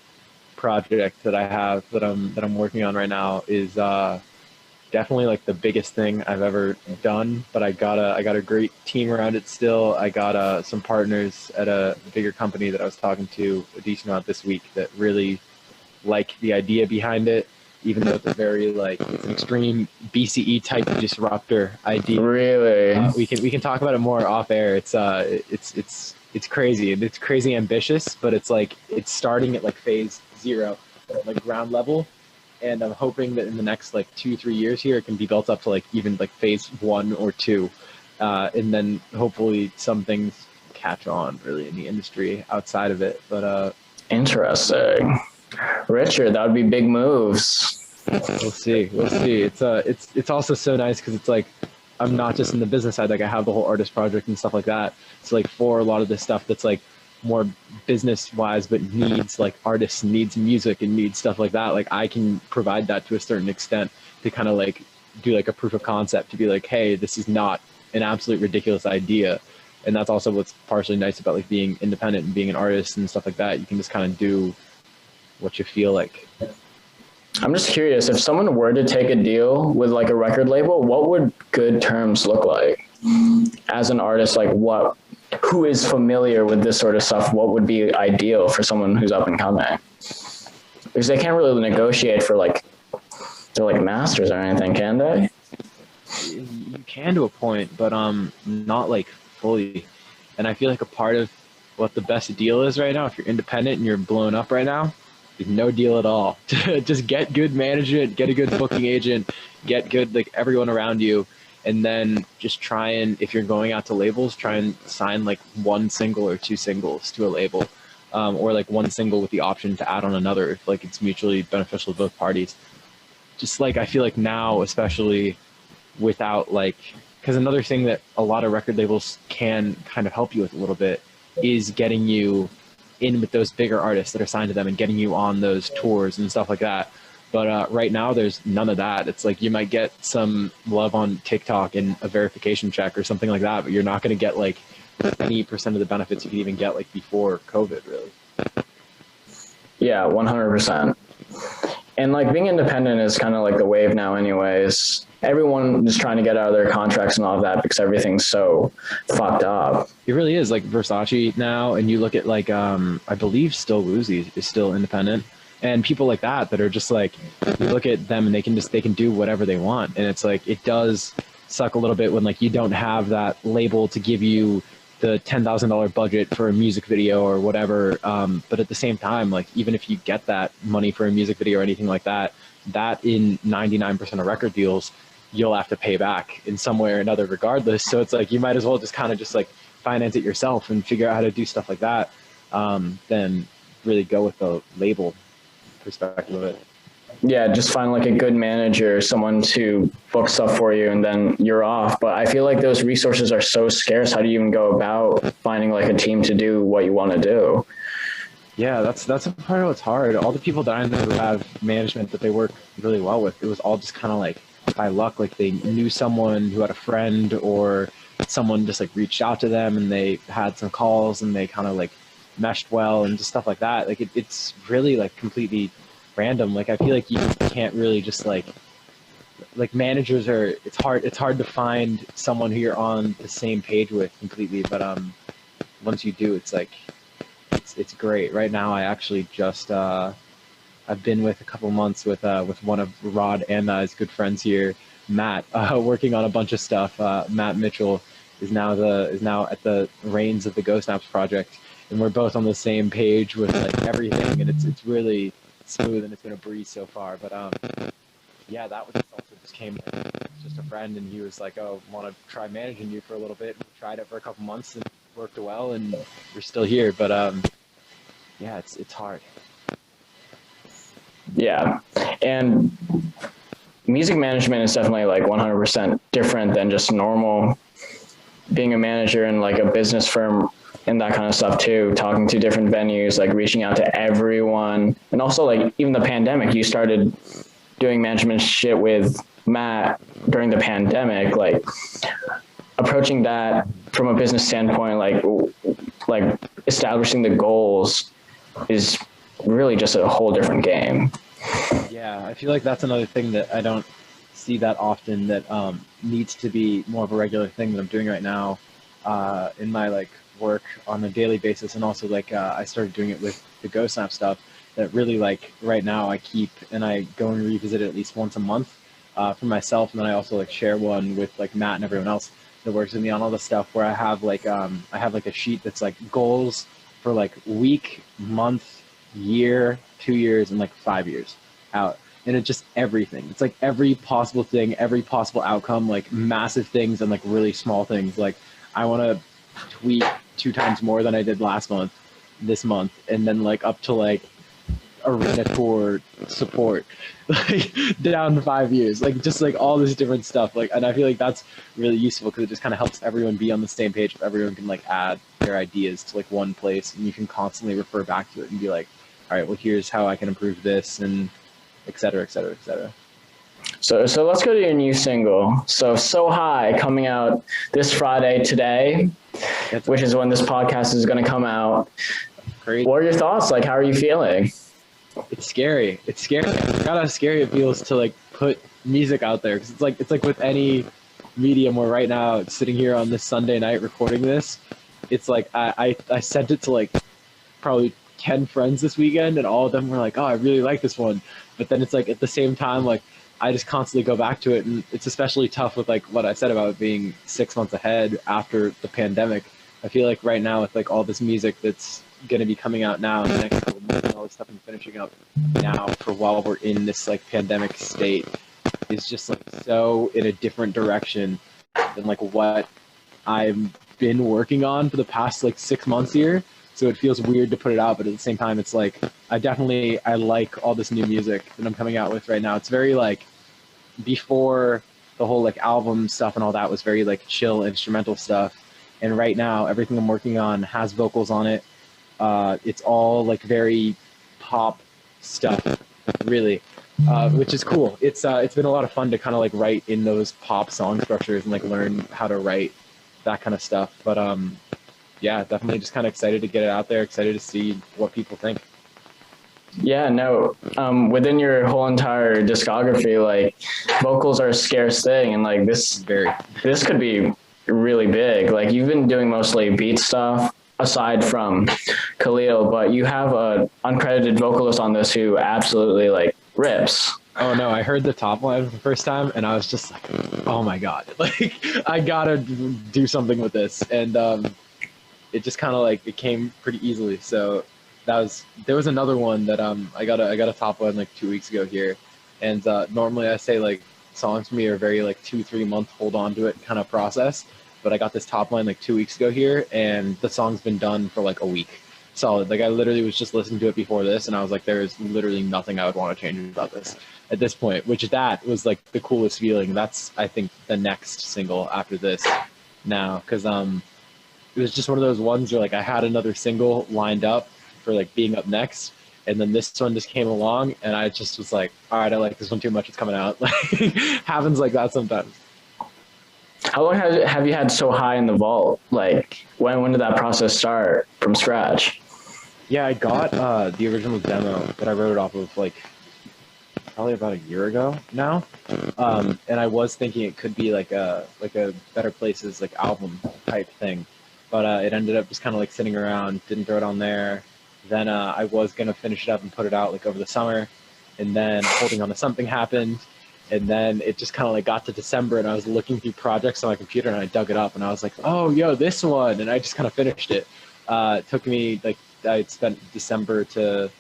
project that I have that I'm working on right now is definitely like the biggest thing I've ever done. But I got a great team around it still. I got some partners at a bigger company that I was talking to a decent amount this week that really like the idea behind it, even though it's a very like, it's an extreme BCE type disruptor idea. Really? We can talk about it more off air. It's crazy, and it's crazy ambitious, but it's like, it's starting at like phase 0, like ground level. And I'm hoping that in the next like 2-3 years here, it can be built up to like even like phase 1 or 2. And then hopefully some things catch on really in the industry outside of it. But interesting. Richard, that would be big moves. We'll see. It's also so nice because it's like, I'm not just in the business side, like I have the whole artist project and stuff like that. So like for a lot of this stuff that's like more business wise, but needs like artists, needs music and needs stuff like that, like I can provide that to a certain extent to kind of like do like a proof of concept to be like, hey, this is not an absolute ridiculous idea. And that's also what's partially nice about like being independent and being an artist and stuff like that. You can just kind of do what you feel like. I'm just curious, if someone were to take a deal with like a record label, what would good terms look like? As an artist, like who is familiar with this sort of stuff, what would be ideal for someone who's up and coming? Because they can't really negotiate for like masters or anything, can they? You can to a point, but not like fully. And I feel like a part of what the best deal is right now, if you're independent and you're blowing up right now, is no deal at all. Just get good management, get a good booking agent, get good like everyone around you, and then just try and, if you're going out to labels, try and sign like one single or two singles to a label, or like one single with the option to add on another if like it's mutually beneficial to both parties. Just like I feel like now, especially without like, because another thing that a lot of record labels can kind of help you with a little bit is getting you in with those bigger artists that are signed to them and getting you on those tours and stuff like that. But right now there's none of that. It's like you might get some love on TikTok and a verification check or something like that, but you're not going to get like any percent of the benefits you could even get like before COVID, really. Yeah, 100%. And like being independent is kind of like the wave now anyways. Everyone is trying to get out of their contracts and all of that because everything's so fucked up. It really is. Like Versace now, and you look at like I believe Still Woozy is still independent, and people like that are just like, you look at them and they can do whatever they want. And it's like, it does suck a little bit when like you don't have that label to give you the $10,000 budget for a music video or whatever. But at the same time, like even if you get that money for a music video or anything like that, that in 99% of record deals, you'll have to pay back in some way or another regardless. So it's like, you might as well just kind of just like finance it yourself and figure out how to do stuff like that, than really go with the label perspective of it. Yeah, just find like a good manager, someone to book stuff for you, and then you're off. But I feel like those resources are so scarce. How do you even go about finding like a team to do what you want to do? Yeah, that's a part of what's hard. All the people that I know who have management that they work really well with, it was all just kind of like by luck. Like they knew someone who had a friend, or someone just like reached out to them and they had some calls and they kind of like meshed well and just stuff like that. Like it's really like completely random. Like I feel like you can't really just like managers are, it's hard to find someone who you're on the same page with completely, but once you do, it's like it's great. Right now I actually just I've been with a couple months with one of Rod and his good friends here, Matt, working on a bunch of stuff. Matt Mitchell is now at the reins of the Ghostnaps project, and we're both on the same page with like everything, and it's really smooth and it's been a breeze so far. But yeah, that was just came just a friend, and he was like, oh, want to try managing you for a little bit. We tried it for a couple months and worked well, and we're still here. But yeah, it's hard. Yeah, and music management is definitely like 100% different than just normal being a manager in like a business firm and that kind of stuff too, talking to different venues, like reaching out to everyone. And also like even the pandemic, you started doing management shit with Matt during the pandemic, like approaching that from a business standpoint, like establishing the goals is really just a whole different game. Yeah, I feel like that's another thing that I don't see that often, that needs to be more of a regular thing that I'm doing right now in my like work on a daily basis. And also like I started doing it with the Ghostnaps stuff, that really like right now I keep and I go and revisit it at least once a month for myself. And then I also like share one with like Matt and everyone else that works with me on all the stuff, where I have like a sheet that's like goals for like week, month, year, 2 years, and like 5 years out. And it's just everything. It's like every possible thing, every possible outcome, like massive things and like really small things. Like I want to tweet 2 times more than I did last month, this month, and then like up to like arena tour support, like down to 5 years, like just like all this different stuff. Like, and I feel like that's really useful because it just kind of helps everyone be on the same page. Everyone can like add their ideas to like one place, and you can constantly refer back to it and be like, all right, well, here's how I can improve this, and et cetera, et cetera, et cetera. So let's go to your new single. So High, coming out this Friday today, which is when this podcast is going to come out. Great. What are your thoughts? Like, how are you feeling? It's scary. It's scary. I forgot how scary it feels to like put music out there, because it's like with any medium, where right now sitting here on this Sunday night recording this, it's like I sent it to like probably 10 friends this weekend, and all of them were like, oh, I really like this one. But then it's like at the same time, like I just constantly go back to it, and it's especially tough with like what I said about being 6 months ahead after the pandemic. I feel like right now with like all this music that's going to be coming out now in the next couple of months, and all this stuff I'm finishing up now for while we're in this like pandemic state, is just like so in a different direction than like what I've been working on for the past like 6 months here. So it feels weird to put it out, but at the same time, it's like I like all this new music that I'm coming out with right now. It's very like, before the whole like album stuff and all that was very like chill instrumental stuff, and right now everything I'm working on has vocals on it. It's all like very pop stuff, really, which is cool. It's been a lot of fun to kind of like write in those pop song structures and like learn how to write that kind of stuff. But yeah, definitely just kind of excited to get it out there, excited to see what people think. Yeah, no, within your whole entire discography, like vocals are a scarce thing, and like this could be really big. Like you've been doing mostly beat stuff aside from Khalil, but you have a uncredited vocalist on this who absolutely like rips. Oh no, I heard the top line for the first time and I was just like, oh my God, like I gotta do something with this. And it just kind of like, it came pretty easily. So there was another one that I got a top line like 2 weeks ago here. And normally I say like songs for me are very like 2-3 month hold on to it kind of process. But I got this top line like 2 weeks ago here, and the song's been done for like a week solid. Like I literally was just listening to it before this, and I was like, there is literally nothing I would want to change about this at this point, which that was like the coolest feeling. That's, I think, the next single after this now, because it was just one of those ones where like I had another single lined up for like being up next, and then this one just came along, and I just was like, all right, I like this one too much, it's coming out. Like happens like that sometimes. How long have you had So High in the vault? Like when did that process start from scratch? Yeah, I got the original demo that I wrote it off of like probably about a year ago now, and I was thinking it could be like a Better Places like album type thing, but it ended up just kind of like sitting around, didn't throw it on there. Then I was gonna finish it up and put it out like over the summer, and then Holding On to Something happened. And then it just kind of like got to December, and I was looking through projects on my computer, and I dug it up, and I was like, oh, yo, this one. And I just kind of finished it. It took me like, I spent December to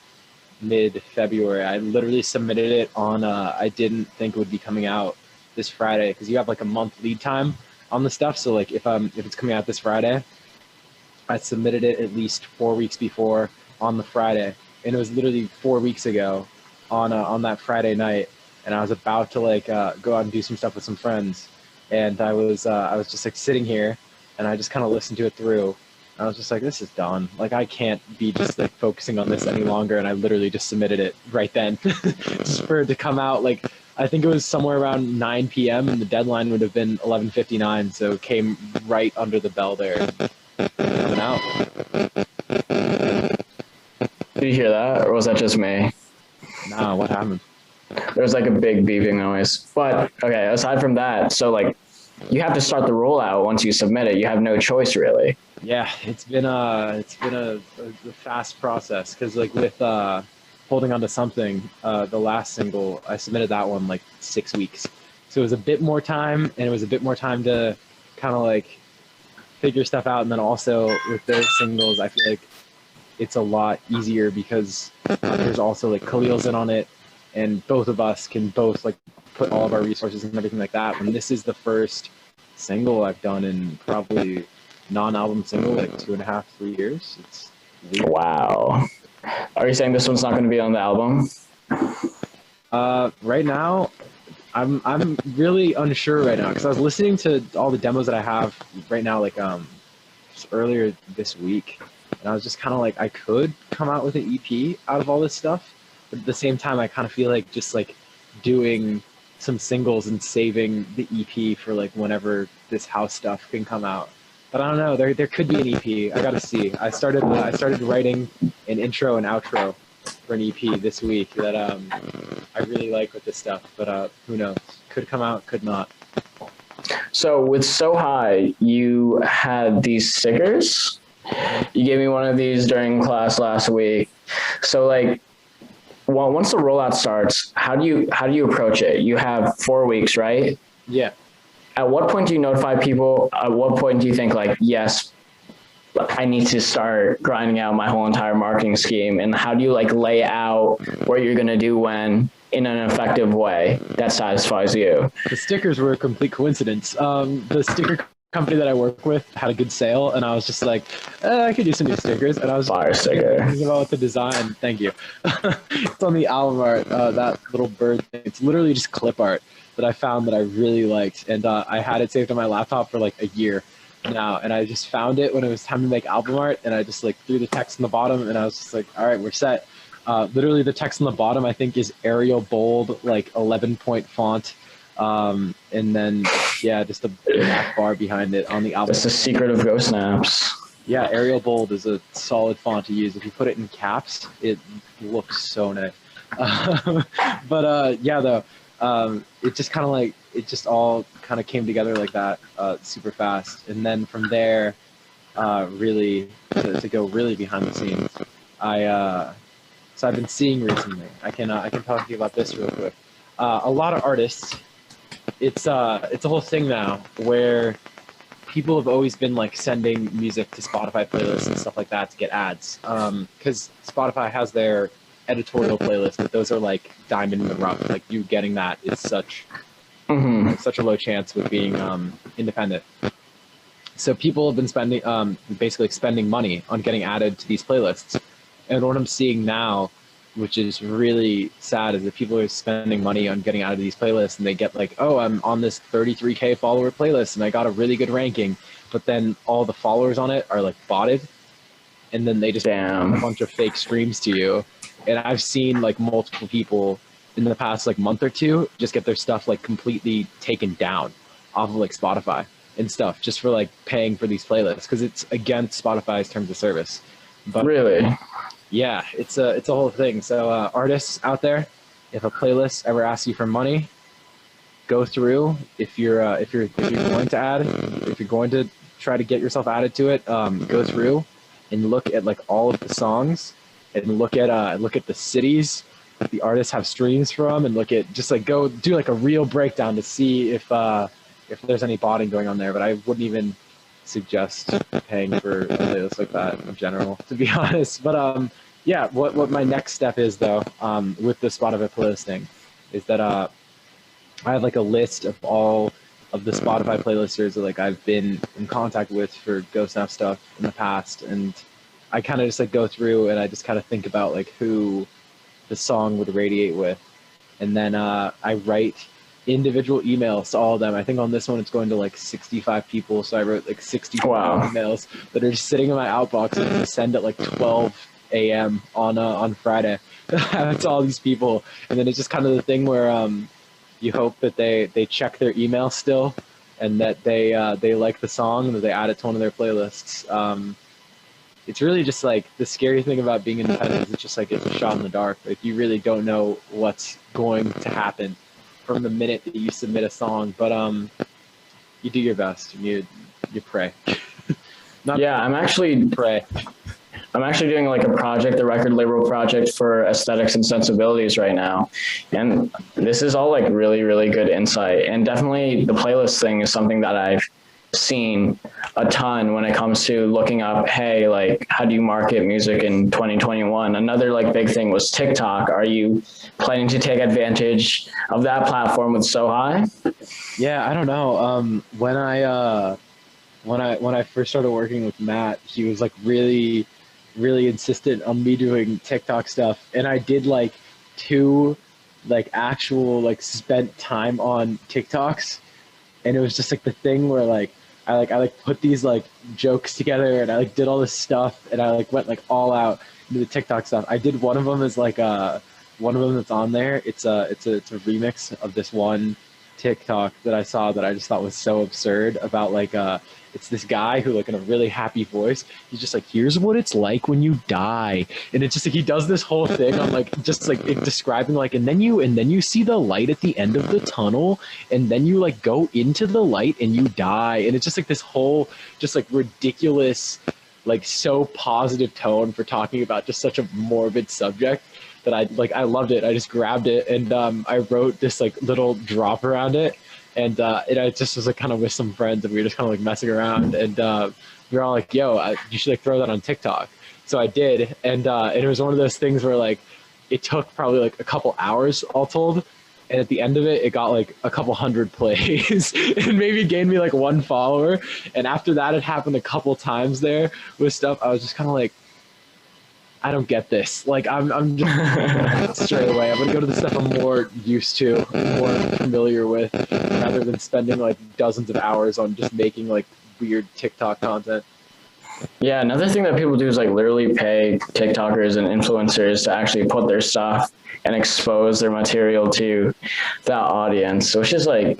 mid-February. I literally submitted it on, I didn't think it would be coming out this Friday, because you have like a month lead time on the stuff. So like if it's coming out this Friday, I submitted it at least 4 weeks before on the Friday. And it was literally 4 weeks ago on that Friday night. And I was about to like go out and do some stuff with some friends, and I was just like sitting here, and I just kind of listened to it through. I was just like, this is done. Like I can't be just like focusing on this any longer, and I literally just submitted it right then, just for it to come out. Like I think it was somewhere around 9 p.m. and the deadline would have been 11:59, so it came right under the bell there, coming out. Did you hear that, or was that just me? Nah, what happened? There's like a big beeping noise. But okay, aside from that, so like you have to start the rollout once you submit it. You have no choice really. Yeah, it's been a fast process, because like with Holding On to Something, the last single, I submitted that one like 6 weeks. So it was a bit more time, and it was a bit more time to kind of like figure stuff out. And then also with those singles, I feel like it's a lot easier because there's also like Khalil's in on it. And both of us can both like put all of our resources and everything like that. When this is the first single I've done in probably non-album single, like 2.5-3 years. It's weird. Wow. Are you saying this one's not going to be on the album? Right now, I'm really unsure right now because I was listening to all the demos that I have right now, like just earlier this week, and I was just kind of like, I could come out with an EP out of all this stuff, but at the same time, I kind of feel like just like doing some singles and saving the EP for like whenever this house stuff can come out. But I don't know. There could be an EP. I gotta see. I started writing an intro and outro for an EP this week that I really like with this stuff. But who knows? Could come out, could not. So with So High, you had these stickers. You gave me one of these during class last week. So like, well, once the rollout starts, how do you approach it? You have 4 weeks, right? Yeah. At what point do you notify people? At what point do you think like, yes, I need to start grinding out my whole entire marketing scheme? And how do you like lay out what you're going to do when in an effective way that satisfies you? The stickers were a complete coincidence. The sticker company that I work with had a good sale, and I was just like, I could use some new stickers. And I was Fire sticker. thinking about the design. Thank you. It's on the album art, that little bird thing. It's literally just clip art that I found that I really liked, and I had it saved on my laptop for like a year now, and I just found it when it was time to make album art, and I just like threw the text on the bottom, and I was just like, all right, we're set. Literally the text on the bottom I think is Arial bold, like 11-point font. And then, yeah, just a black bar behind it on the album. That's the secret of Ghostnaps. Yeah, Arial bold is a solid font to use. If you put it in caps, it looks so nice. But yeah, though, it just kind of like, it just all kind of came together like that, super fast. And then from there, really, to go really behind the scenes, so I've been seeing recently, I can talk to you about this real quick. A lot of artists, it's a whole thing now where people have always been like sending music to Spotify playlists and stuff like that to get ads. Because Spotify has their editorial playlist, but those are like diamond in the rough. Like you getting that is such a low chance with being independent. So people have been basically spending money on getting added to these playlists. And what I'm seeing now, which is really sad, is that people are spending money on getting out of these playlists, and they get like, oh, I'm on this 33K follower playlist and I got a really good ranking, but then all the followers on it are like botted, and then they just put a bunch of fake streams to you. And I've seen like multiple people in the past like month or two just get their stuff like completely taken down off of like Spotify and stuff just for like paying for these playlists because it's against Spotify's terms of service. But really? Yeah, it's a whole thing. So artists out there, if a playlist ever asks you for money, go through. If you're going to try to get yourself added to it, go through and look at like all of the songs and look at the cities the artists have streams from, and look at just like go do like a real breakdown to see if there's any botting going on there. But I wouldn't even suggest paying for a playlist like that in general, to be honest. But yeah, what my next step is though, with the Spotify playlist thing, is that I have like a list of all of the Spotify playlisters that like I've been in contact with for Ghostnaps stuff in the past, and I kind of just like go through and I just kind of think about like who the song would radiate with, and then I write individual emails to all of them. I think on this one it's going to like 65 people, so I wrote like 65 emails that are just sitting in my outbox and I send at like 12 a.m. on Friday to all these people. And then it's just kind of the thing where you hope that they check their email still, and that they like the song and that they add it to one of their playlists. It's really just like the scary thing about being independent is it's just like it's a shot in the dark. Like you really don't know what's going to happen from the minute that you submit a song, but you do your best and you pray. I'm actually doing like a project, the record label project for Aesthetics and Sensibilities right now, and this is all like really, really good insight. And definitely the playlist thing is something that I've seen a ton when it comes to looking up, hey, like how do you market music in 2021? Another like big thing was TikTok. Are you planning to take advantage of that platform with So High? Yeah, I don't know. When I first started working with Matt, he was like really really insistent on me doing TikTok stuff, and I did like 2 like actual like spent time on TikToks, and it was just like the thing where like I put these like jokes together, and I like did all this stuff, and I like went like all out into the TikTok stuff. I did one of them as like one of them that's on there. It's a remix of this one TikTok that I saw that I just thought was so absurd about like it's this guy who like in a really happy voice, he's just like, here's what it's like when you die, and it's just like he does this whole thing on like just like describing like and then you see the light at the end of the tunnel, and then you like go into the light and you die, and it's just like this whole just like ridiculous like so positive tone for talking about just such a morbid subject that I loved it. I just grabbed it, and I wrote this like little drop around it, and I just was like kind of with some friends, and we were just kind of like messing around, and we were all like, yo, you should like throw that on TikTok. So I did, and it was one of those things where like it took probably like a couple hours all told, and at the end of it, it got like a couple hundred plays and maybe gained me like 1 follower. And after that, it happened a couple times there with stuff. I was just kind of like, I don't get this. Like I'm just straight away. I'm gonna go to the stuff I'm more used to, more familiar with, rather than spending like dozens of hours on just making like weird TikTok content. Yeah, another thing that people do is like literally pay TikTokers and influencers to actually put their stuff and expose their material to that audience. So it's just like,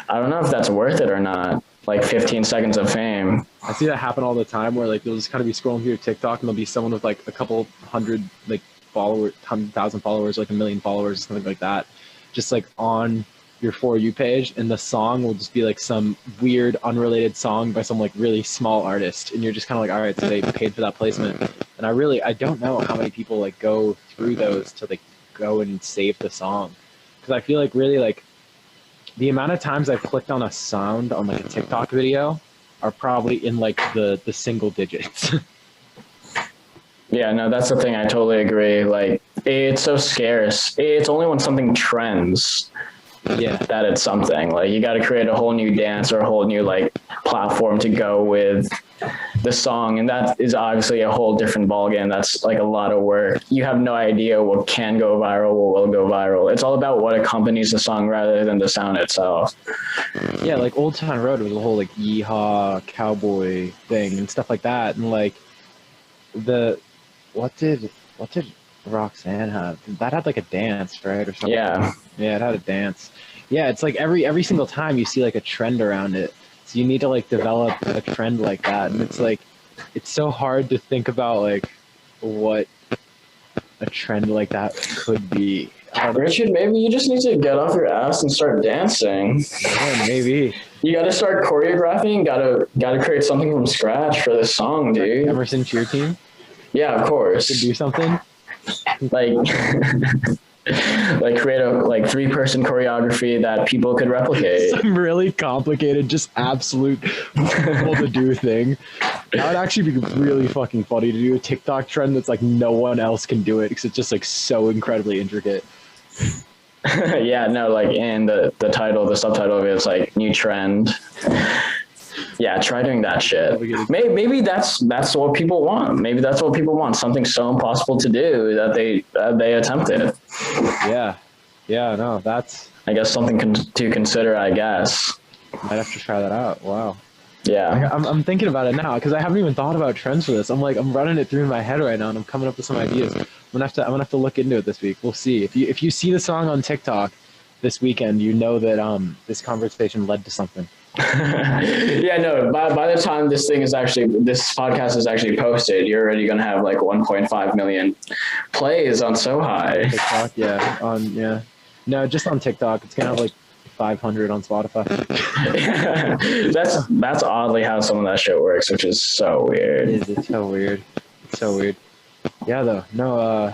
I don't know if that's worth it or not. Like 15 seconds of fame. I see that happen all the time where like you'll just kind of be scrolling through your TikTok and there'll be someone with like a couple hundred like followers, 100,000 followers, like 1 million followers, something like that, just like on your For You page, and the song will just be like some weird unrelated song by some like really small artist, and you're just kind of like, all right, so they paid for that placement. And I don't know how many people like go through those to like go and save the song, because I feel like really like the amount of times I've clicked on a sound on like a TikTok video are probably in like the single digits. Yeah, no, that's the thing. I totally agree. Like, it's so scarce. It's only when something trends that it's something. Like, you got to create a whole new dance or a whole new like platform to go with the song, and that is obviously a whole different ballgame. That's like a lot of work. You have no idea what can go viral, what will go viral. It's all about what accompanies the song rather than the sound itself. Yeah, like Old Town Road was a whole like yeehaw cowboy thing and stuff like that, and like what did Roxanne have? That had like a dance, right, or something? Yeah, it had a dance. Yeah, it's like every single time you see like a trend around it. So you need to like develop a trend like that, and it's like it's so hard to think about like what a trend like that could be. Richard, maybe you just need to get off your ass and start dancing. Yeah, maybe. You got to start choreographing. Got to create something from scratch for this song, dude. Emerson Cheer Team. Yeah, of course. To do something. Like create a like 3-person choreography that people could replicate. Some really complicated, just absolute difficult to do thing. That would actually be really fucking funny to do a TikTok trend that's like no one else can do it because it's just like so incredibly intricate. Yeah, no, like in the title, the subtitle of it is like new trend. Yeah, try doing that shit. Maybe that's what people want. Maybe that's what people want. Something so impossible to do that they attempt it. Yeah, no, that's... I guess something to consider, I guess. Might have to try that out. Wow. Yeah. I'm thinking about it now because I haven't even thought about trends for this. I'm running it through my head right now, and I'm coming up with some ideas. I'm gonna have to look into it this week. We'll see. If you see the song on TikTok this weekend, you know that this conversation led to something. Yeah, no, by the time this podcast is actually posted, you're already going to have like 1.5 million plays on So High. TikTok, no, just on TikTok. It's going to have like 500 on Spotify. That's oddly how some of that shit works, which is so weird. It's so weird. Yeah, though, no,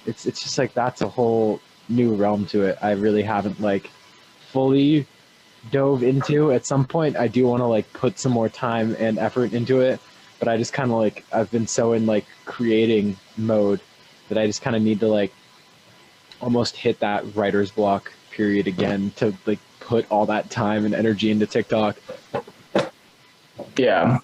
it's just like that's a whole new realm to it. I really haven't like fully dove into. At some point I do want to like put some more time and effort into it, but I just kind of like I've been so in like creating mode that I just kind of need to like almost hit that writer's block period again to like put all that time and energy into TikTok. Yeah,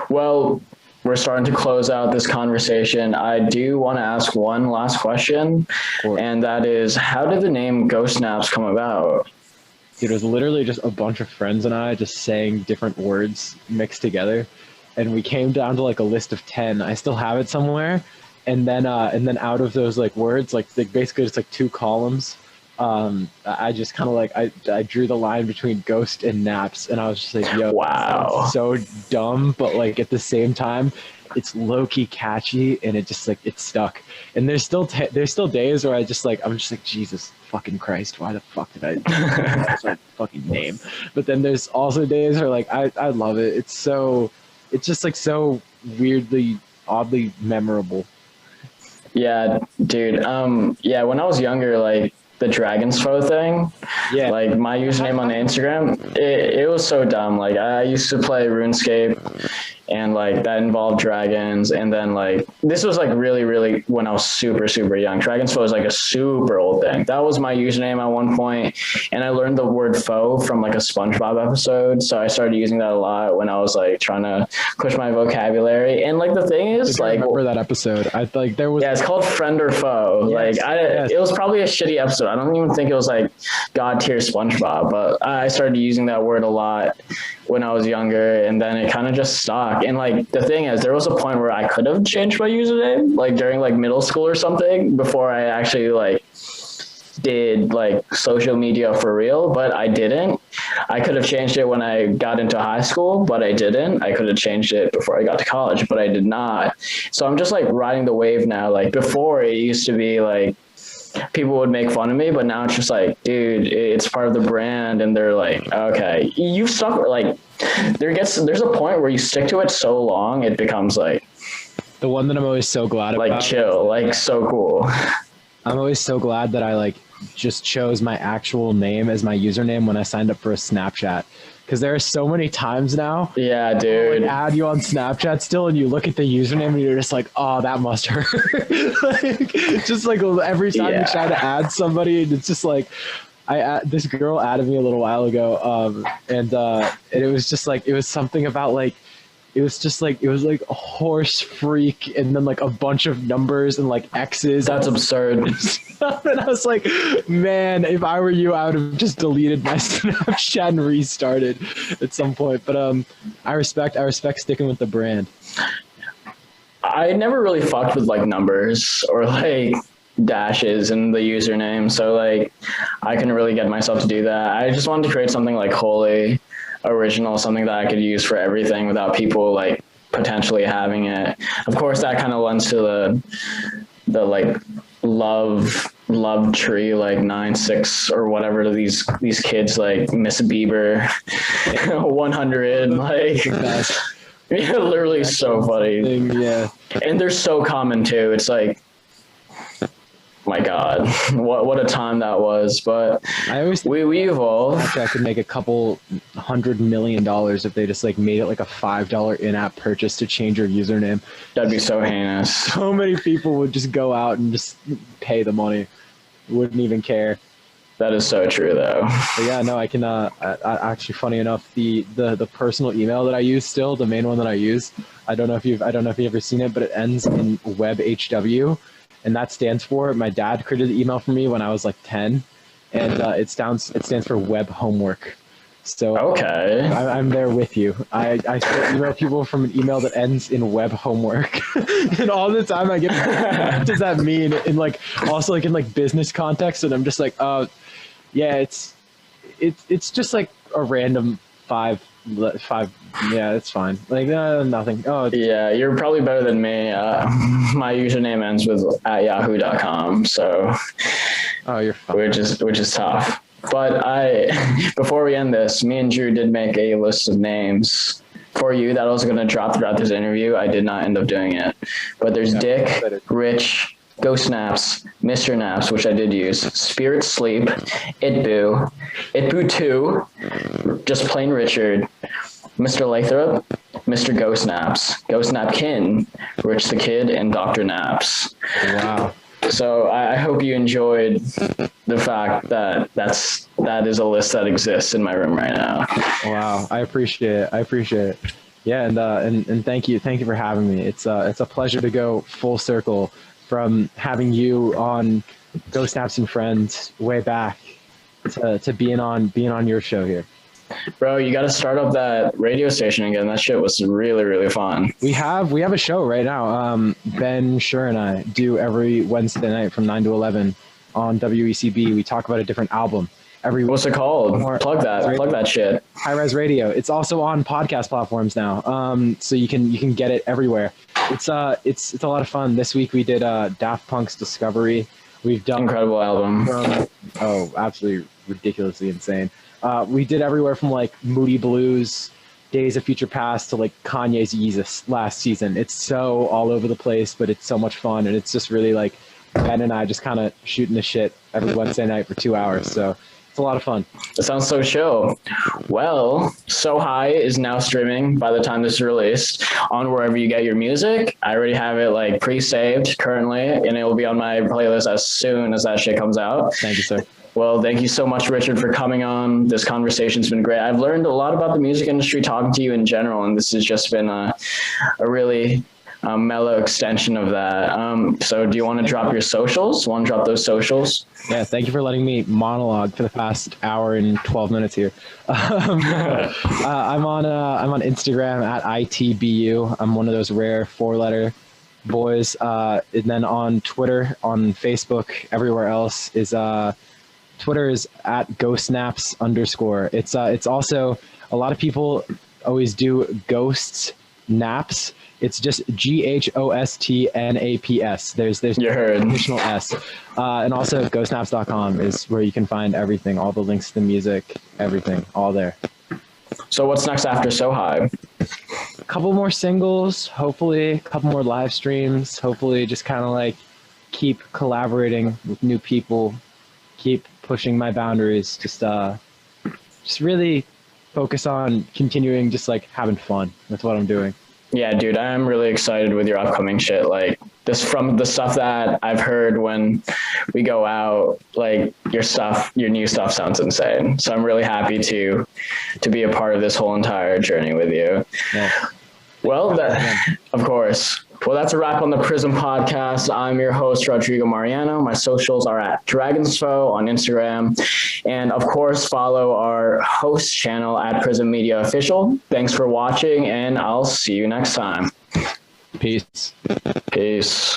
well, we're starting to close out this conversation, I do want to ask one last question, and that is, how did the name Ghostnaps come about? It was literally just a bunch of friends and I just saying different words mixed together, and we came down to like a list of 10. I still have it somewhere, and then out of those like words, like basically it's like 2 columns. I just kind of like I drew the line between ghost and naps, and I was just like, yo, wow, so dumb, but like at the same time it's low-key catchy, and it just like it stuck. And there's still days where I'm just like Jesus fucking Christ, why the fuck did I that's my fucking name? But then there's also days where like I love it. It's just like so weirdly, oddly memorable. Yeah, dude. Yeah, when I was younger, like the Dragon's Foe thing, Yeah, like my username on Instagram, it was so dumb. Like I used to play RuneScape, and like that involved dragons, and then like this was like really when I was super young. Dragon's Foe was like a super old thing. That was my username at one point, and I learned the word foe from like a SpongeBob episode, so I started using that a lot when I was like trying to push my vocabulary. And like the thing is, I like, remember that episode. I like there was yeah, it's called Friend or Foe. Yes, Like it was probably a shitty episode. I don't even think it was like God tier SpongeBob, but I started using that word a lot when I was younger, and then it kind of just stuck. And like the thing is, there was a point where I could have changed my username, like during like middle school or something, before I actually like did like social media for real, but I didn't. I could have changed it when I got into high school, but I didn't. I could have changed it before I got to college, but I did not. So I'm just like riding the wave now. Like before, it used to be like people would make fun of me, but now it's just like, dude, it's part of the brand, and they're like, okay, you stuck. Like there's a point where you stick to it so long, it becomes like the one that I'm always so glad about. Like chill, like so cool. I'm always so glad that I like just chose my actual name as my username when I signed up for a Snapchat. Because there are so many times now. Yeah, dude. Add you on Snapchat still, and you look at the username and you're just like, oh, that must hurt. Like, just like every time you try to add somebody, it's just like, this girl added me a little while ago, and it was just like, it was something about like, it was like a horse freak, and then like a bunch of numbers and like X's. That's absurd. And I was like, man, if I were you, I would have just deleted my Snapchat and restarted at some point. But I respect sticking with the brand. I never really fucked with like numbers or like dashes in the username, so like I couldn't really get myself to do that. I just wanted to create something like wholly original, something that I could use for everything without people like potentially having it. Of course, that kind of lends to the like love tree, like 9-6 or whatever, these kids like Miss Bieber 100, like yeah, literally so funny. Yeah, and they're so common too. It's like, my God, what a time that was. But I always we evolve. I could make a couple $100 million if they just like made it like a $5 in-app purchase to change your username. That'd be so heinous. So many people would just go out and just pay the money, wouldn't even care. That is so true, though. But yeah, no, I can. Actually, funny enough, the personal email that I use still, the main one that I use, I don't know if you've ever seen it, but it ends in WebHW. And that stands for, my dad created the email for me when I was like 10, and it stands for web homework. So okay, I'm there with you. I still email people from an email that ends in web homework, and all the time I get, what does that mean? In like also like in like business context, and I'm just like, oh, yeah, it's just like a random five. Yeah, it's fine. Like nothing. Oh yeah, you're probably better than me. My username ends with @yahoo.com, so you're fine. which is tough. But before we end this, me and Drew did make a list of names for you that I was going to drop throughout this interview. I did not end up doing it, but there's Dick, Rich, Ghostnaps, Mr. Naps, which I did use, Spirit Sleep, Itboo 2, just plain Richard, Mr. Lathrop, Mr. Ghostnaps, Ghostnapkin, Rich the Kid, and Dr. Naps. Wow. So I hope you enjoyed the fact that that is a list that exists in my room right now. Wow, I appreciate it. Yeah, and thank you for having me. It's a pleasure to go full circle from having you on Ghostnaps and Friends way back to being on your show here. Bro, you got to start up that radio station again. That shit was really, really fun. We have a show right now. Ben Schur and I do every Wednesday night from 9 to 11 on WECB. We talk about a different album. What's it called? Plug that shit. Hi-Res Radio. It's also on podcast platforms now. So you can get it everywhere. It's a lot of fun. This week we did Daft Punk's Discovery. We've done incredible album. Absolutely ridiculously insane. We did everywhere from like Moody Blues, Days of Future Past to like Kanye's Yeezus last season. It's so all over the place, but it's so much fun, and it's just really like Ben and I just kind of shooting the shit every Wednesday night for 2 hours. So it's a lot of fun. It sounds so chill. Well, So High is now streaming by the time this is released on wherever you get your music. I already have it like pre-saved currently, and it will be on my playlist as soon as that shit comes out. Thank you, sir. Well, thank you so much, Richard, for coming on. This conversation's been great. I've learned a lot about the music industry talking to you in general, and this has just been a really mellow extension of that. So do you want to drop your socials? Want to drop those socials? Yeah, thank you for letting me monologue for the past hour and 12 minutes here. I'm on Instagram at ITBU. I'm one of those rare 4-letter boys. And then on Twitter, on Facebook, everywhere else is Twitter is at Ghostnaps _. It's also, a lot of people always do Ghosts Naps. It's just GHOSTNAPS. There's additional S. And also ghostnaps.com is where you can find everything, all the links to the music, everything, all there. So what's next after So High? A couple more singles, hopefully a couple more live streams, hopefully just kind of like keep collaborating with new people, keep pushing my boundaries, just really focus on continuing just like having fun with what I'm doing. Yeah, dude, I'm really excited with your upcoming shit. Like this, from the stuff that I've heard when we go out, like your new stuff sounds insane. So I'm really happy to be a part of this whole entire journey with you. Yeah. Well, of course. Well, that's a wrap on the PRiSM Podcast. I'm your host, Rodrigo Mariano. My socials are at Dragonsfo on Instagram. And of course, follow our host channel at PRiSM Media Official. Thanks for watching, and I'll see you next time. Peace. Peace.